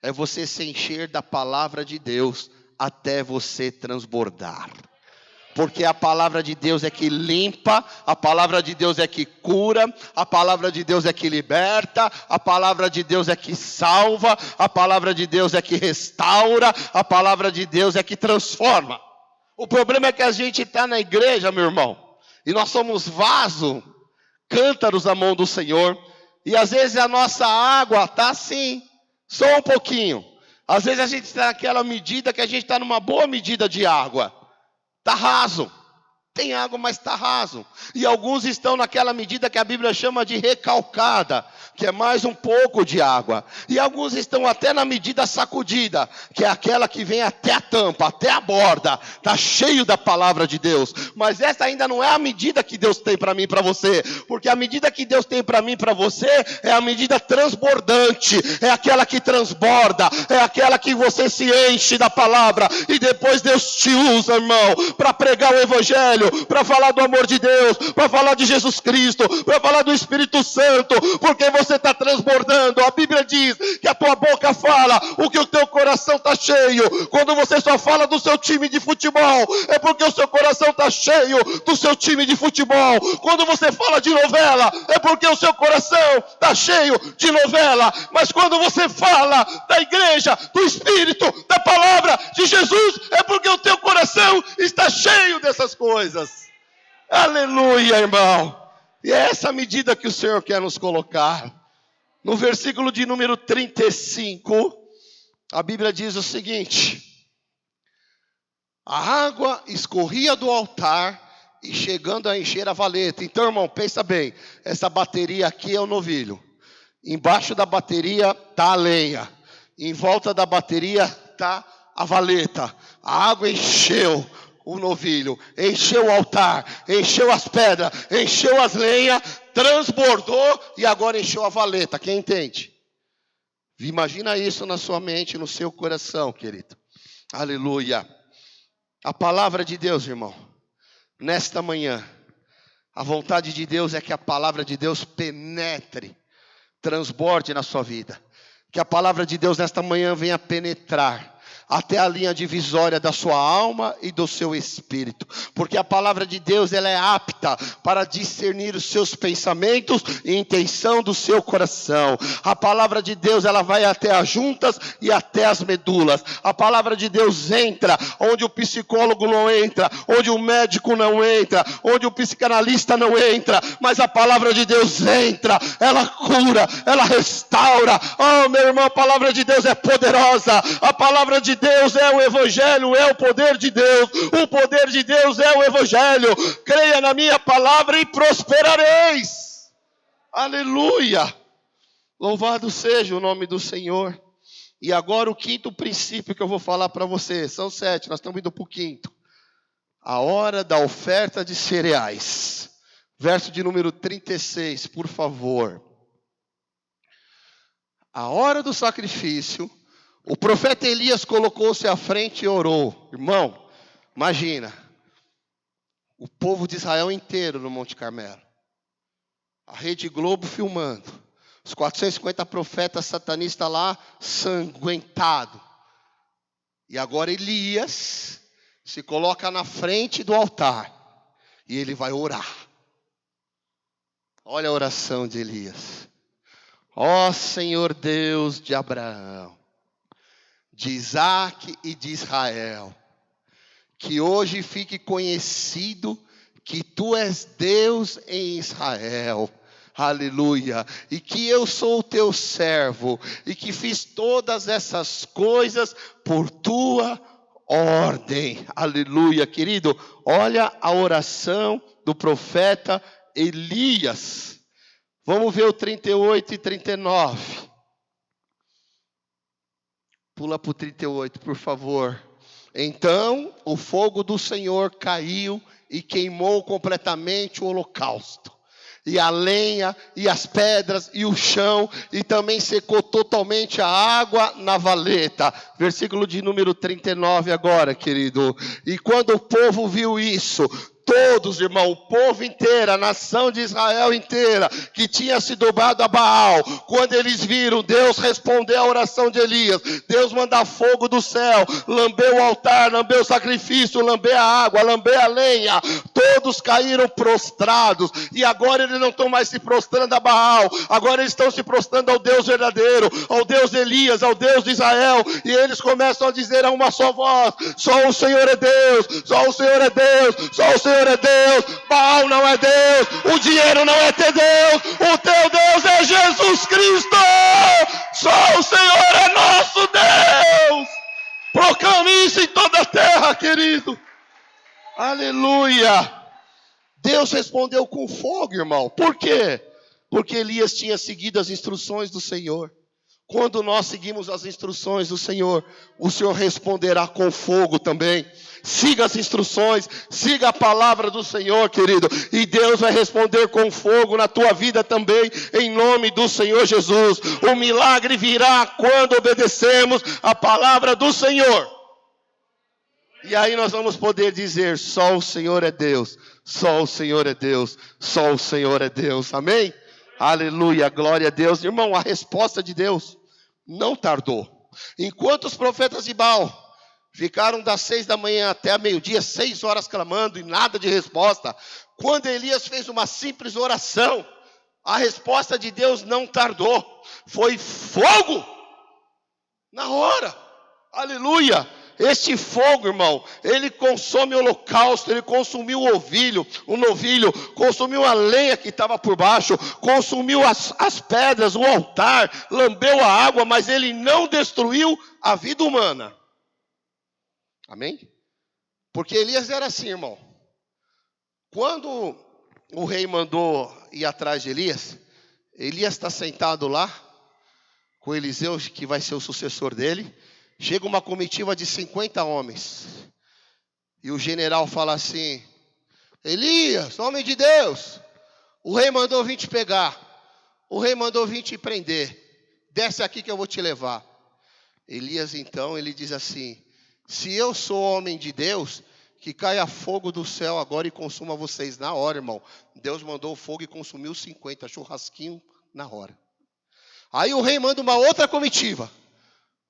É você se encher da palavra de Deus até você transbordar. Porque a palavra de Deus é que limpa, a palavra de Deus é que cura, a palavra de Deus é que liberta, a palavra de Deus é que salva, a palavra de Deus é que restaura, a palavra de Deus é que transforma. O problema é que a gente está na igreja, meu irmão, e nós somos vaso, cântaros na mão do Senhor, e às vezes a nossa água está assim, só um pouquinho. Às vezes a gente está naquela medida que a gente está numa boa medida de água. Está raso. Tem água, mas está raso. E alguns estão naquela medida que a Bíblia chama de recalcada. que é mais um pouco de água. E alguns estão até na medida sacudida, que é aquela que vem até a tampa, até a borda, está cheio da palavra de Deus. Mas essa ainda não é a medida que Deus tem para mim e para você, porque a medida que Deus tem para mim e para você é a medida transbordante, é aquela que transborda, é aquela que você se enche da palavra, e depois Deus te usa, irmão, para pregar o evangelho, para falar do amor de Deus, para falar de Jesus Cristo, para falar do Espírito Santo, porque você está transbordando. A Bíblia diz que a tua boca fala o que o teu coração está cheio. Quando você só fala do seu time de futebol, é porque o seu coração está cheio do seu time de futebol. Quando você fala de novela, é porque o seu coração está cheio de novela. Mas quando você fala da igreja, do Espírito, da palavra de Jesus, é porque o teu coração está cheio dessas coisas. Aleluia, irmão. E é essa medida que o Senhor quer nos colocar. No versículo de número 35, a Bíblia diz o seguinte: a água escorria do altar e chegando a encher a valeta. Então, irmão, pensa bem, essa bateria aqui é o novilho. Embaixo da bateria está a lenha. Em volta da bateria está a valeta. A água encheu o novilho, encheu o altar, encheu as pedras, encheu as lenhas, transbordou e agora encheu a valeta. Quem entende? Imagina isso na sua mente, no seu coração, querido. Aleluia. A palavra de Deus, irmão, nesta manhã, a vontade de Deus é que a palavra de Deus penetre, transborde na sua vida. Que a palavra de Deus nesta manhã venha penetrar até a linha divisória da sua alma e do seu espírito, porque a palavra de Deus ela é apta para discernir os seus pensamentos e intenção do seu coração. A palavra de Deus ela vai até as juntas e até as medulas. A palavra de Deus entra onde o psicólogo não entra, onde o médico não entra, onde o psicanalista não entra, mas a palavra de Deus entra, ela cura, ela restaura. Oh, meu irmão, a palavra de Deus é poderosa. A palavra de Deus é o evangelho, é o poder de Deus. O poder de Deus é o evangelho. Creia na minha palavra e prosperareis. Aleluia. Louvado seja o nome do Senhor. E agora o quinto princípio que eu vou falar para você. São 7, nós estamos indo para o quinto. A hora da oferta de cereais. Verso de número 36, por favor. A hora do sacrifício. O profeta Elias colocou-se à frente e orou. Irmão, imagina. O povo de Israel inteiro no Monte Carmelo. A Rede Globo filmando. Os 450 profetas satanistas lá, sanguentados. E agora Elias se coloca na frente do altar. E ele vai orar. Olha a oração de Elias. Ó Senhor Deus de Abraão, de Isaac e de Israel, que hoje fique conhecido que tu és Deus em Israel, aleluia, e que eu sou o teu servo, e que fiz todas essas coisas por tua ordem, aleluia, querido. Olha a oração do profeta Elias. Vamos ver o 38 e 39. Pula para o 38, por favor. Então o fogo do Senhor caiu e queimou completamente o holocausto. E a lenha, e as pedras, e o chão, e também secou totalmente a água na valeta. Versículo de número 39 agora, querido. E quando o povo viu isso, todos, irmão, o povo inteiro, a nação de Israel inteira, que tinha se dobrado a Baal, quando eles viram, Deus respondeu à oração de Elias. Deus manda fogo do céu, lambeu o altar, lambeu o sacrifício, lambeu a água, lambeu a lenha. Todos caíram prostrados, e agora eles não estão mais se prostrando a Baal, agora eles estão se prostrando ao Deus verdadeiro, ao Deus de Elias, ao Deus de Israel, e eles começam a dizer a uma só voz: só o Senhor é Deus, só o Senhor é Deus, só o Senhor é Deus. Baal não é Deus, o dinheiro não é teu Deus, o teu Deus é Jesus Cristo, só o Senhor é nosso Deus. Proclame isso em toda a terra, querido. Aleluia. Deus respondeu com fogo, irmão. Por quê? Porque Elias tinha seguido as instruções do Senhor. Quando nós seguimos as instruções do Senhor, o Senhor responderá com fogo também. Siga as instruções, siga a palavra do Senhor, querido, e Deus vai responder com fogo na tua vida também, em nome do Senhor Jesus. O milagre virá quando obedecemos a palavra do Senhor. E aí nós vamos poder dizer: só o Senhor é Deus, só o Senhor é Deus, só o Senhor é Deus. Amém? Aleluia, glória a Deus. Irmão, a resposta de Deus não tardou. Enquanto os profetas de Baal ficaram das 6 da manhã até a meio-dia, 6 horas clamando e nada de resposta, quando Elias fez uma simples oração, a resposta de Deus não tardou. Foi fogo na hora. Aleluia. Este fogo, irmão, ele consome o holocausto, ele consumiu o novilho, consumiu a lenha que estava por baixo, consumiu as pedras, o altar, lambeu a água, mas ele não destruiu a vida humana. Amém? Porque Elias era assim, irmão. Quando o rei mandou ir atrás de Elias, Elias está sentado lá, com Eliseu, que vai ser o sucessor dele. Chega uma comitiva de 50 homens. E o general fala assim: Elias, homem de Deus, o rei mandou vir te pegar. O rei mandou vir te prender. Desce aqui que eu vou te levar. Elias então, ele diz assim: se eu sou homem de Deus, que caia fogo do céu agora e consuma vocês na hora, irmão. Deus mandou o fogo e consumiu 50, churrasquinho na hora. Aí o rei manda uma outra comitiva.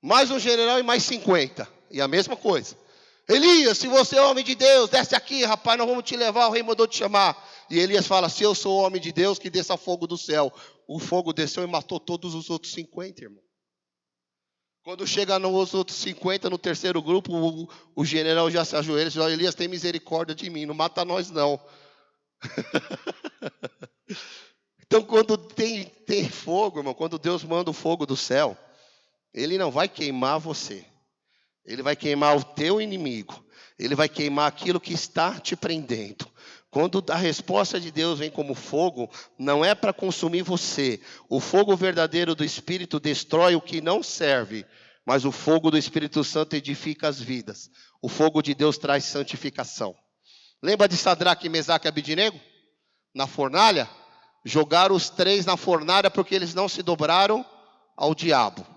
Mais um general e mais 50. E a mesma coisa. Elias, se você é homem de Deus, desce aqui, rapaz, nós vamos te levar, o rei mandou te chamar. E Elias fala: se eu sou homem de Deus, que desça fogo do céu. O fogo desceu e matou todos os outros 50, irmão. Quando chega nos outros 50, no terceiro grupo, o general já se ajoelha e diz: Elias, tem misericórdia de mim, não mata nós não. Então quando tem fogo, irmão, quando Deus manda o fogo do céu, Ele não vai queimar você. Ele vai queimar o teu inimigo. Ele vai queimar aquilo que está te prendendo. Quando a resposta de Deus vem como fogo, não é para consumir você. O fogo verdadeiro do Espírito destrói o que não serve. Mas o fogo do Espírito Santo edifica as vidas. O fogo de Deus traz santificação. Lembra de Sadraque, Mesaque e Abidnego? Na fornalha? Jogaram os 3 na fornalha porque eles não se dobraram ao diabo.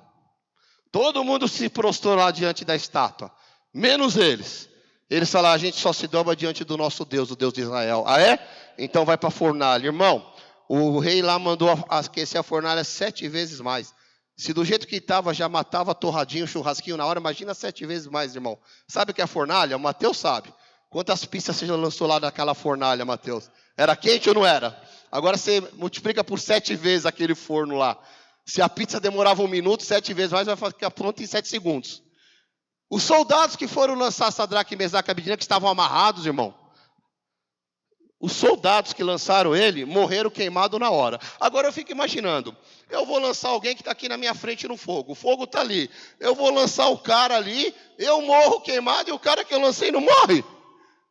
Todo mundo se prostrou lá diante da estátua, menos eles. Eles falaram: a gente só se dobra diante do nosso Deus, o Deus de Israel. Ah é? Então vai para a fornalha. Irmão, o rei lá mandou aquecer a fornalha 7 vezes mais. Se do jeito que estava já matava torradinho, churrasquinho na hora, imagina 7 vezes mais, irmão. Sabe o que é a fornalha? O Mateus sabe. Quantas pizzas você já lançou lá naquela fornalha, Mateus? Era quente ou não era? Agora você multiplica por 7 vezes aquele forno lá. Se a pizza demorava 1 minuto, 7 vezes mais, vai ficar pronto em 7 segundos. Os soldados que foram lançar Sadraque, Mesaque e Abidnego, que estavam amarrados, irmão. Os soldados que lançaram ele, morreram queimados na hora. Agora eu fico imaginando, eu vou lançar alguém que está aqui na minha frente no fogo. O fogo está ali. Eu vou lançar o cara ali, eu morro queimado e o cara que eu lancei não morre.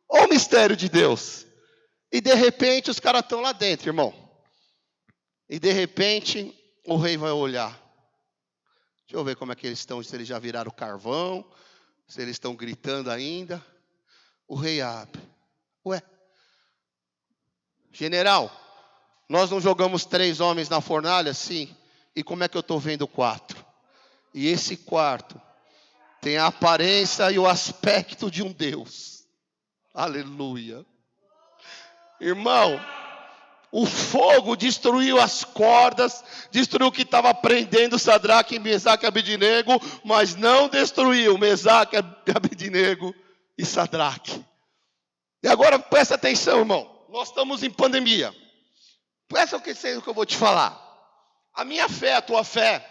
Olha o mistério de Deus. E de repente os caras estão lá dentro, irmão. E de repente o rei vai olhar. Deixa eu ver como é que eles estão, se eles já viraram carvão, se eles estão gritando ainda. O rei abre. Ué, general, nós não jogamos 3 homens na fornalha? Sim. E como é que eu estou vendo 4? E esse quarto tem a aparência e o aspecto de um Deus. Aleluia. Irmão, o fogo destruiu as cordas, destruiu o que estava prendendo Sadraque, Mesaque e Abidnego, mas não destruiu Mesaque, Abidnego e Sadraque. E agora presta atenção, irmão. Nós estamos em pandemia. Presta atenção no que eu vou te falar. A minha fé, a tua fé,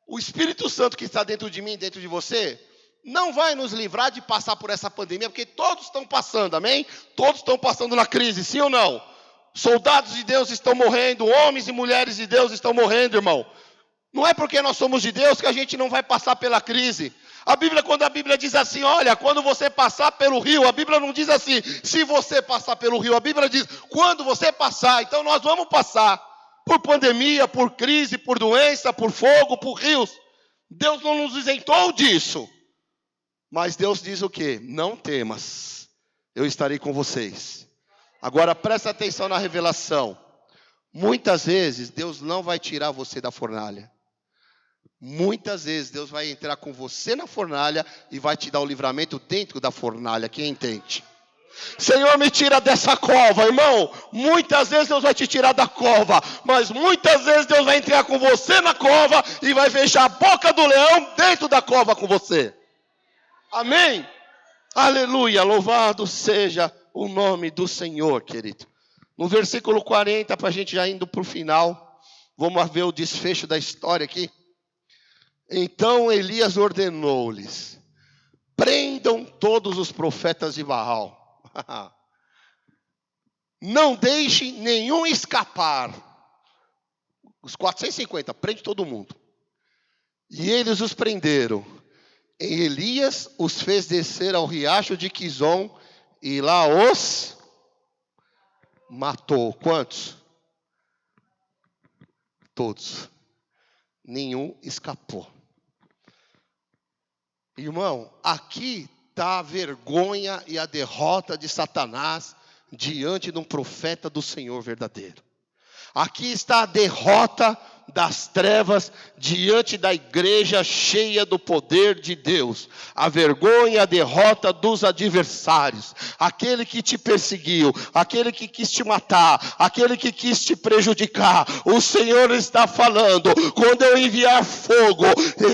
o Espírito Santo que está dentro de mim, dentro de você, não vai nos livrar de passar por essa pandemia, porque todos estão passando, amém? Todos estão passando na crise, sim ou não? Soldados de Deus estão morrendo, homens e mulheres de Deus estão morrendo, irmão. Não é porque nós somos de Deus que a gente não vai passar pela crise. Quando a Bíblia diz assim, olha, quando você passar pelo rio, a Bíblia não diz assim, se você passar pelo rio, a Bíblia diz, quando você passar, então nós vamos passar. por pandemia, por crise, por doença, por fogo, por rios. Deus não nos isentou disso. Mas Deus diz o quê? Não temas, eu estarei com vocês. Agora presta atenção na revelação. Muitas vezes Deus não vai tirar você da fornalha. Muitas vezes Deus vai entrar com você na fornalha e vai te dar o livramento dentro da fornalha. Quem entende? Senhor, me tira dessa cova, irmão. Muitas vezes Deus vai te tirar da cova, mas muitas vezes Deus vai entrar com você na cova e vai fechar a boca do leão dentro da cova com você. Amém? Aleluia, louvado seja o nome do Senhor, querido. No versículo 40, para a gente já indo para o final, vamos ver o desfecho da história aqui. Então Elias ordenou-lhes: prendam todos os profetas de Baal. Não deixe nenhum escapar. Os 450, prende todo mundo. E eles os prenderam. E Elias os fez descer ao riacho de Quizon e lá os matou. Quantos? Todos. Nenhum escapou. Irmão, aqui está a vergonha e a derrota de Satanás diante de um profeta do Senhor verdadeiro. Aqui está a derrota das trevas diante da igreja cheia do poder de Deus. A vergonha e a derrota dos adversários. Aquele que te perseguiu, aquele que quis te matar, aquele que quis te prejudicar. O Senhor está falando: quando eu enviar fogo,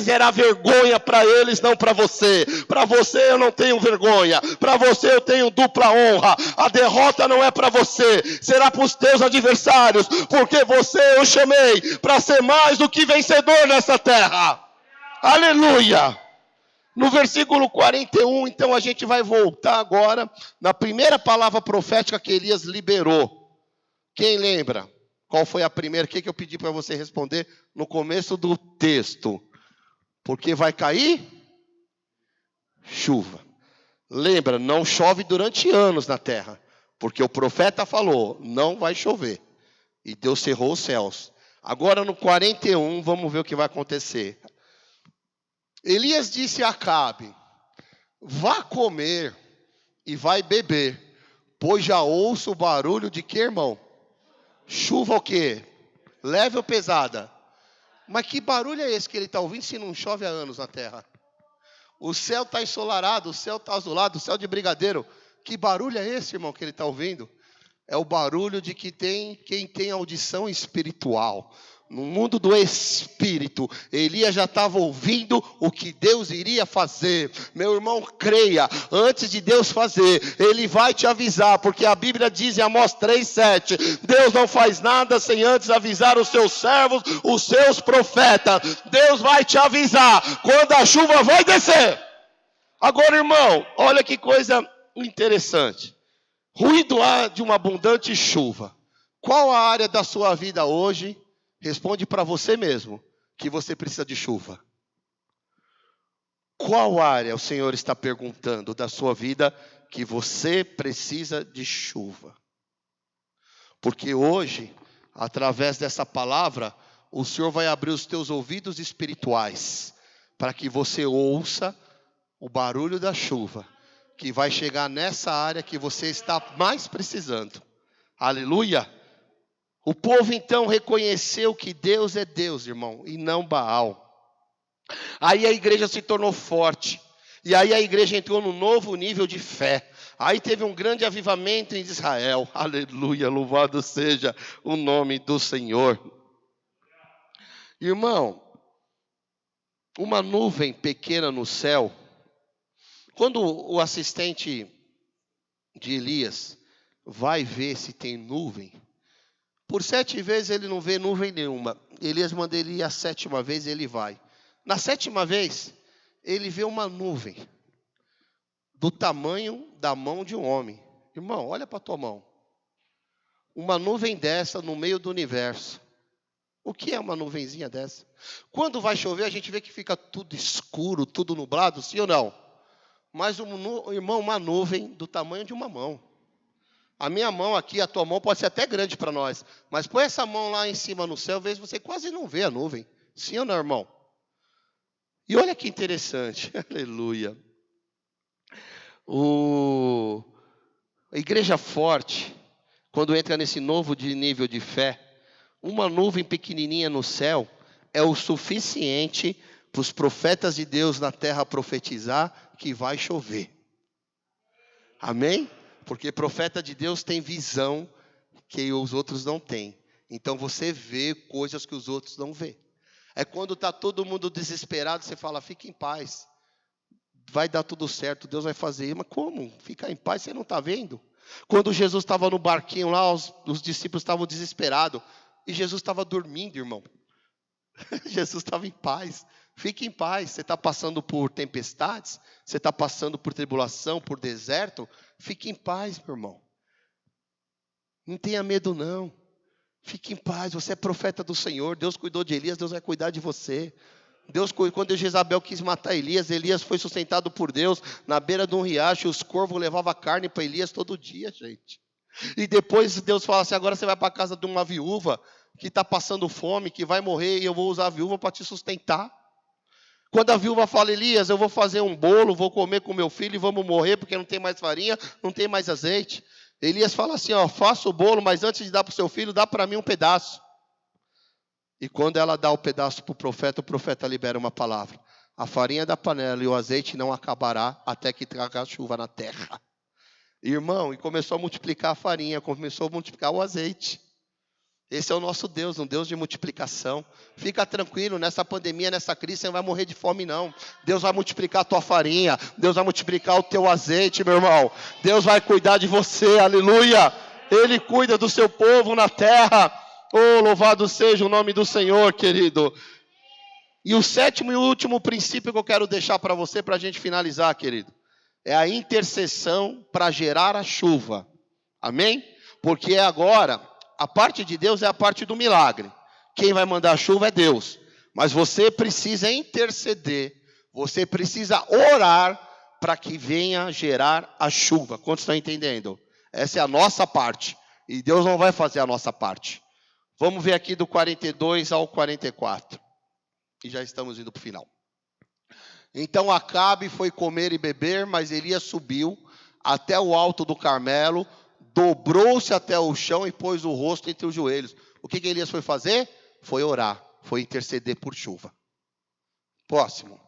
será vergonha para eles, não para você. Para você eu não tenho vergonha, para você eu tenho dupla honra. A derrota não é para você, será para os teus adversários, porque você eu chamei para ser mais do que vencedor nessa terra. Aleluia. No versículo 41, então a gente vai voltar agora na primeira palavra profética que Elias liberou. Quem lembra? Qual foi a primeira? O que eu pedi para você responder no começo do texto? Porque vai cair chuva. Lembra, não chove durante anos na terra, porque o profeta falou, não vai chover. E Deus cerrou os céus. Agora no 41, vamos ver o que vai acontecer. Elias disse a Acabe: vá comer e vai beber, pois já ouço o barulho de que, irmão? Chuva o quê? Leve ou pesada? Mas que barulho é esse que ele está ouvindo se não chove há anos na terra? O céu está ensolarado, o céu está azulado, o céu de brigadeiro. Que barulho é esse, irmão, que ele está ouvindo? É o barulho de quem tem audição espiritual. No mundo do espírito, Elias já estava ouvindo o que Deus iria fazer. Meu irmão, creia, antes de Deus fazer, Ele vai te avisar, porque a Bíblia diz em Amós 3:7, Deus não faz nada sem antes avisar os seus servos, os seus profetas. Deus vai te avisar quando a chuva vai descer. Agora, irmão, olha que coisa interessante. Ruído há de uma abundante chuva. Qual a área da sua vida hoje? Responde para você mesmo que você precisa de chuva. Qual área o Senhor está perguntando da sua vida que você precisa de chuva? Porque hoje, através dessa palavra, o Senhor vai abrir os teus ouvidos espirituais para que você ouça o barulho da chuva, que vai chegar nessa área que você está mais precisando. Aleluia! O povo então reconheceu que Deus é Deus, irmão, e não Baal. Aí a igreja se tornou forte. E aí a igreja entrou num novo nível de fé. Aí teve um grande avivamento em Israel. Aleluia, louvado seja o nome do Senhor. Irmão, uma nuvem pequena no céu. Quando o assistente de Elias vai ver se tem nuvem, por 7 vezes ele não vê nuvem nenhuma. Elias manda ele ir a 7ª vez e ele vai. Na 7ª vez, ele vê uma nuvem do tamanho da mão de um homem. Irmão, olha para a tua mão. Uma nuvem dessa no meio do universo. O que é uma nuvenzinha dessa? Quando vai chover, a gente vê que fica tudo escuro, tudo nublado, sim ou não? Mas, irmão, uma nuvem do tamanho de uma mão. A minha mão aqui, a tua mão pode ser até grande para nós, mas põe essa mão lá em cima no céu, veja você quase não vê a nuvem. Sim ou não, irmão? E olha que interessante, aleluia. A igreja forte, quando entra nesse novo nível de fé, uma nuvem pequenininha no céu é o suficiente para os profetas de Deus na terra profetizar que vai chover. Amém? Porque profeta de Deus tem visão que os outros não têm. Então você vê coisas que os outros não vê. É quando está todo mundo desesperado, você fala, fica em paz. Vai dar tudo certo, Deus vai fazer. Mas como? Ficar em paz, você não está vendo? Quando Jesus estava no barquinho lá, os discípulos estavam desesperados. E Jesus estava dormindo, irmão. Jesus estava em paz. Fique em paz. Você está passando por tempestades? Você está passando por tribulação, por deserto? Fique em paz, meu irmão. Não tenha medo, não. Fique em paz. Você é profeta do Senhor. Deus cuidou de Elias, Deus vai cuidar de você. Quando Jezabel quis matar Elias, Elias foi sustentado por Deus na beira de um riacho. Os corvos levavam carne para Elias todo dia, gente. E depois Deus fala assim, agora você vai para a casa de uma viúva que está passando fome, que vai morrer, e eu vou usar a viúva para te sustentar. Quando a viúva fala, Elias, eu vou fazer um bolo, vou comer com meu filho e vamos morrer, porque não tem mais farinha, não tem mais azeite. Elias fala assim, faça o bolo, mas antes de dar para o seu filho, dá para mim um pedaço. E quando ela dá o pedaço para o profeta libera uma palavra. A farinha da panela e o azeite não acabará até que traga a chuva na terra. Irmão, e começou a multiplicar a farinha, começou a multiplicar o azeite. Esse é o nosso Deus, um Deus de multiplicação. Fica tranquilo, nessa pandemia, nessa crise, você não vai morrer de fome, não. Deus vai multiplicar a tua farinha, Deus vai multiplicar o teu azeite, meu irmão. Deus vai cuidar de você, aleluia. Ele cuida do seu povo na terra. Oh, louvado seja o nome do Senhor, querido. E o sétimo e último princípio que eu quero deixar para você, para a gente finalizar, querido, é a intercessão para gerar a chuva. Amém? Porque agora, a parte de Deus é a parte do milagre. Quem vai mandar a chuva é Deus. Mas você precisa interceder, você precisa orar para que venha gerar a chuva. Quantos estão entendendo? Essa é a nossa parte. E Deus não vai fazer a nossa parte. Vamos ver aqui do 42 ao 44. E já estamos indo para o final. Então Acabe foi comer e beber, mas Elias subiu até o alto do Carmelo, dobrou-se até o chão e pôs o rosto entre os joelhos. O que Elias foi fazer? Foi orar, foi interceder por chuva. Próximo.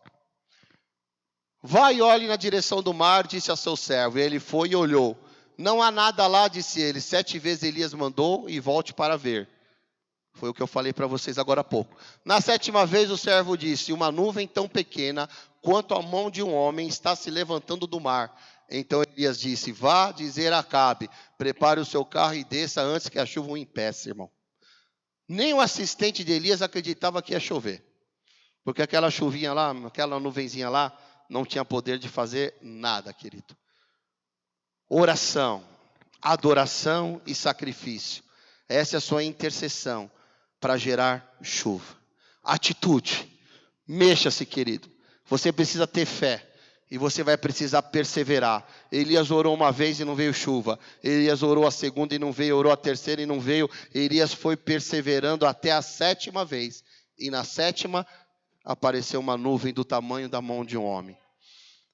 Vai e olhe na direção do mar, disse a seu servo. E ele foi e olhou. Não há nada lá, disse ele. 7 vezes Elias mandou e volte para ver. Foi o que eu falei para vocês agora há pouco. Na 7ª vez o servo disse, uma nuvem tão pequena quanto a mão de um homem está se levantando do mar. Então Elias disse, vá dizer a Acabe, prepare o seu carro e desça antes que a chuva o impeça, irmão. Nem o assistente de Elias acreditava que ia chover. Porque aquela chuvinha lá, aquela nuvenzinha lá, não tinha poder de fazer nada, querido. Oração, adoração e sacrifício. Essa é a sua intercessão para gerar chuva. Atitude. Mexa-se, querido. Você precisa ter fé. E você vai precisar perseverar. Elias orou uma vez e não veio chuva. Elias orou a segunda e não veio. Orou a terceira e não veio. Elias foi perseverando até a 7ª vez. E na 7ª apareceu uma nuvem do tamanho da mão de um homem.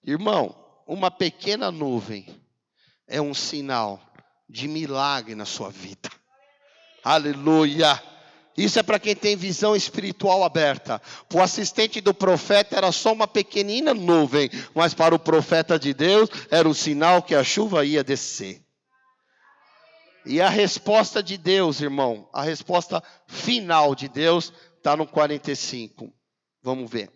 Irmão, uma pequena nuvem é um sinal de milagre na sua vida. Aleluia! Isso é para quem tem visão espiritual aberta. Para o assistente do profeta era só uma pequenina nuvem, mas para o profeta de Deus era o sinal que a chuva ia descer. E a resposta de Deus, irmão, a resposta final de Deus está no 45. Vamos ver.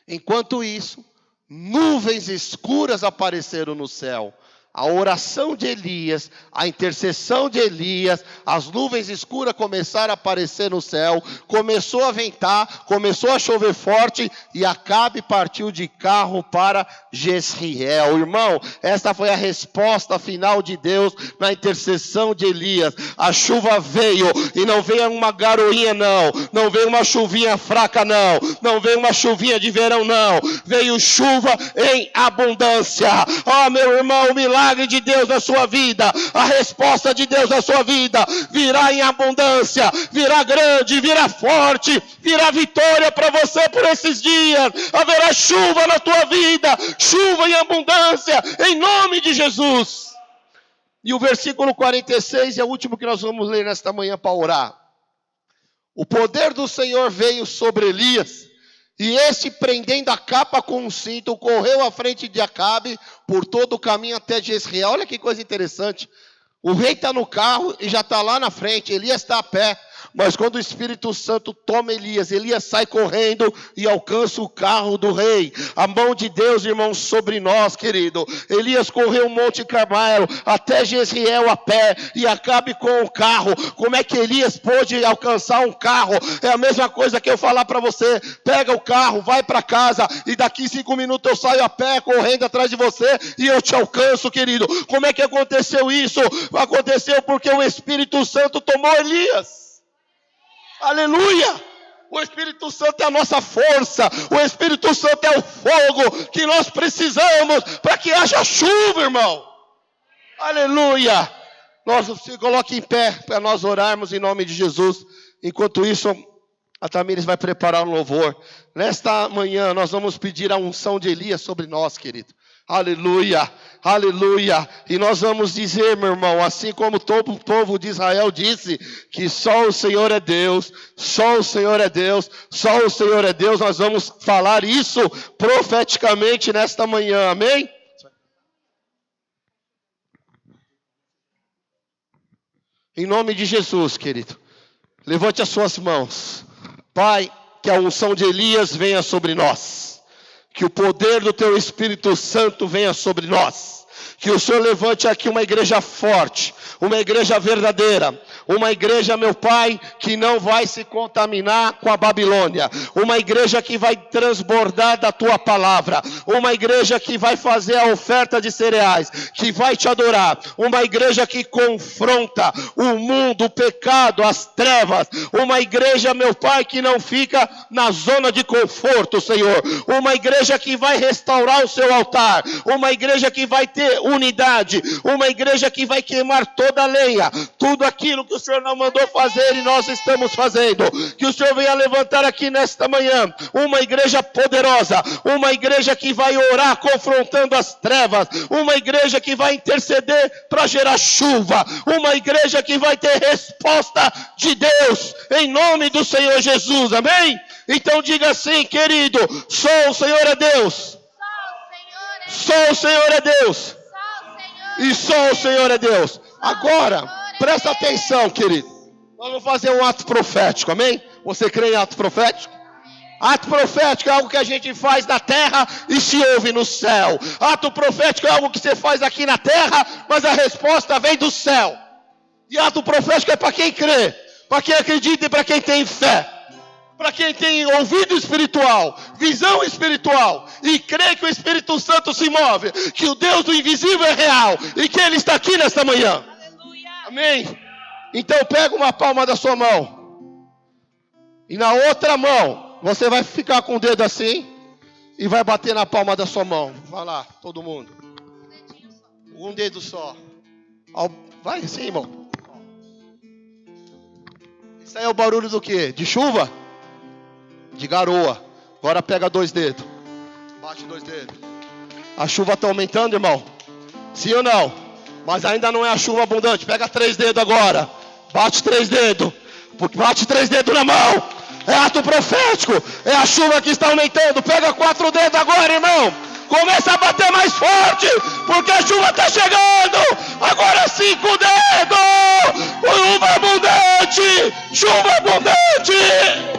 Enquanto isso, nuvens escuras apareceram no céu. A oração de Elias, a intercessão de Elias, as nuvens escuras começaram a aparecer no céu, começou a ventar, começou a chover forte e Acabe partiu de carro para Jezreel. Irmão, esta foi a resposta final de Deus na intercessão de Elias. A chuva veio e não veio uma garoinha não, não veio uma chuvinha fraca não, não veio uma chuvinha de verão não, veio chuva em abundância. Meu irmão, o milagre milagre de Deus na sua vida, a resposta de Deus na sua vida virá em abundância, virá grande, virá forte, virá vitória para você por esses dias. Haverá chuva na tua vida, chuva em abundância, em nome de Jesus. E o versículo 46 é o último que nós vamos ler nesta manhã para orar. O poder do Senhor veio sobre Elias, e este, prendendo a capa com um cinto, correu à frente de Acabe por todo o caminho até Jezreel. Olha que coisa interessante. O rei está no carro e já está lá na frente, Elias está a pé. Mas quando o Espírito Santo toma Elias, Elias sai correndo e alcança o carro do rei. A mão de Deus, irmãos, sobre nós, querido. Elias correu o Monte Carmelo até Jezreel a pé e Acabe com o carro. Como é que Elias pôde alcançar um carro? É a mesma coisa que eu falar para você. Pega o carro, vai para casa e daqui 5 minutos eu saio a pé correndo atrás de você e eu te alcanço, querido. Como é que aconteceu isso? Aconteceu porque o Espírito Santo tomou Elias. Aleluia! O Espírito Santo é a nossa força, o Espírito Santo é o fogo que nós precisamos para que haja chuva, irmão. Aleluia! Nós se coloque em pé para nós orarmos em nome de Jesus. Enquanto isso, a Tamires vai preparar um louvor. Nesta manhã nós vamos pedir a unção de Elias sobre nós, querido. Aleluia, aleluia. E nós vamos dizer, meu irmão, assim como todo o povo de Israel disse, que só o Senhor é Deus, só o Senhor é Deus, só o Senhor é Deus. Nós vamos falar isso profeticamente nesta manhã, amém? Em nome de Jesus, querido, levante as suas mãos. Pai, que a unção de Elias venha sobre nós. Que o poder do Teu Espírito Santo venha sobre nós. Que o Senhor levante aqui uma igreja forte, uma igreja verdadeira, uma igreja, meu Pai, que não vai se contaminar com a Babilônia, uma igreja que vai transbordar da Tua palavra, uma igreja que vai fazer a oferta de cereais, que vai Te adorar, uma igreja que confronta o mundo, o pecado, as trevas, uma igreja, meu Pai, que não fica na zona de conforto, Senhor, uma igreja que vai restaurar o Seu altar, uma igreja que vai ter unidade, uma igreja que vai queimar toda a lenha, tudo aquilo que o Senhor não mandou fazer e nós estamos fazendo. Que o Senhor venha levantar aqui nesta manhã uma igreja poderosa, uma igreja que vai orar confrontando as trevas, uma igreja que vai interceder para gerar chuva, uma igreja que vai ter resposta de Deus em nome do Senhor Jesus, amém? Então diga assim, querido, só o Senhor é Deus, só o Senhor é Deus, e só o Senhor é Deus. Agora, presta atenção, querido. Nós vamos fazer um ato profético, amém? Você crê em ato profético? Ato profético é algo que a gente faz na terra e se ouve no céu. Ato profético é algo que você faz aqui na terra, mas a resposta vem do céu. E ato profético é para quem crê, para quem acredita e para quem tem fé. Para quem tem ouvido espiritual, visão espiritual, e crê que o Espírito Santo se move, que o Deus do invisível é real, e que Ele está aqui nesta manhã. Aleluia. Amém? Então pega uma palma da sua mão, e na outra mão, você vai ficar com o dedo assim, e vai bater na palma da sua mão. Vai lá, todo mundo. Um dedo só. Vai assim, irmão. Isso aí é o barulho do quê? De chuva? De garoa. Agora pega 2 dedos. Bate 2 dedos. A chuva está aumentando, irmão? Sim ou não? Mas ainda não é a chuva abundante. Pega 3 dedos agora. Bate 3 dedos. Bate 3 dedos na mão. É ato profético. É a chuva que está aumentando. Pega 4 dedos agora, irmão. Começa a bater mais forte, porque a chuva está chegando. Agora 5 dedos. Chuva abundante. Chuva abundante.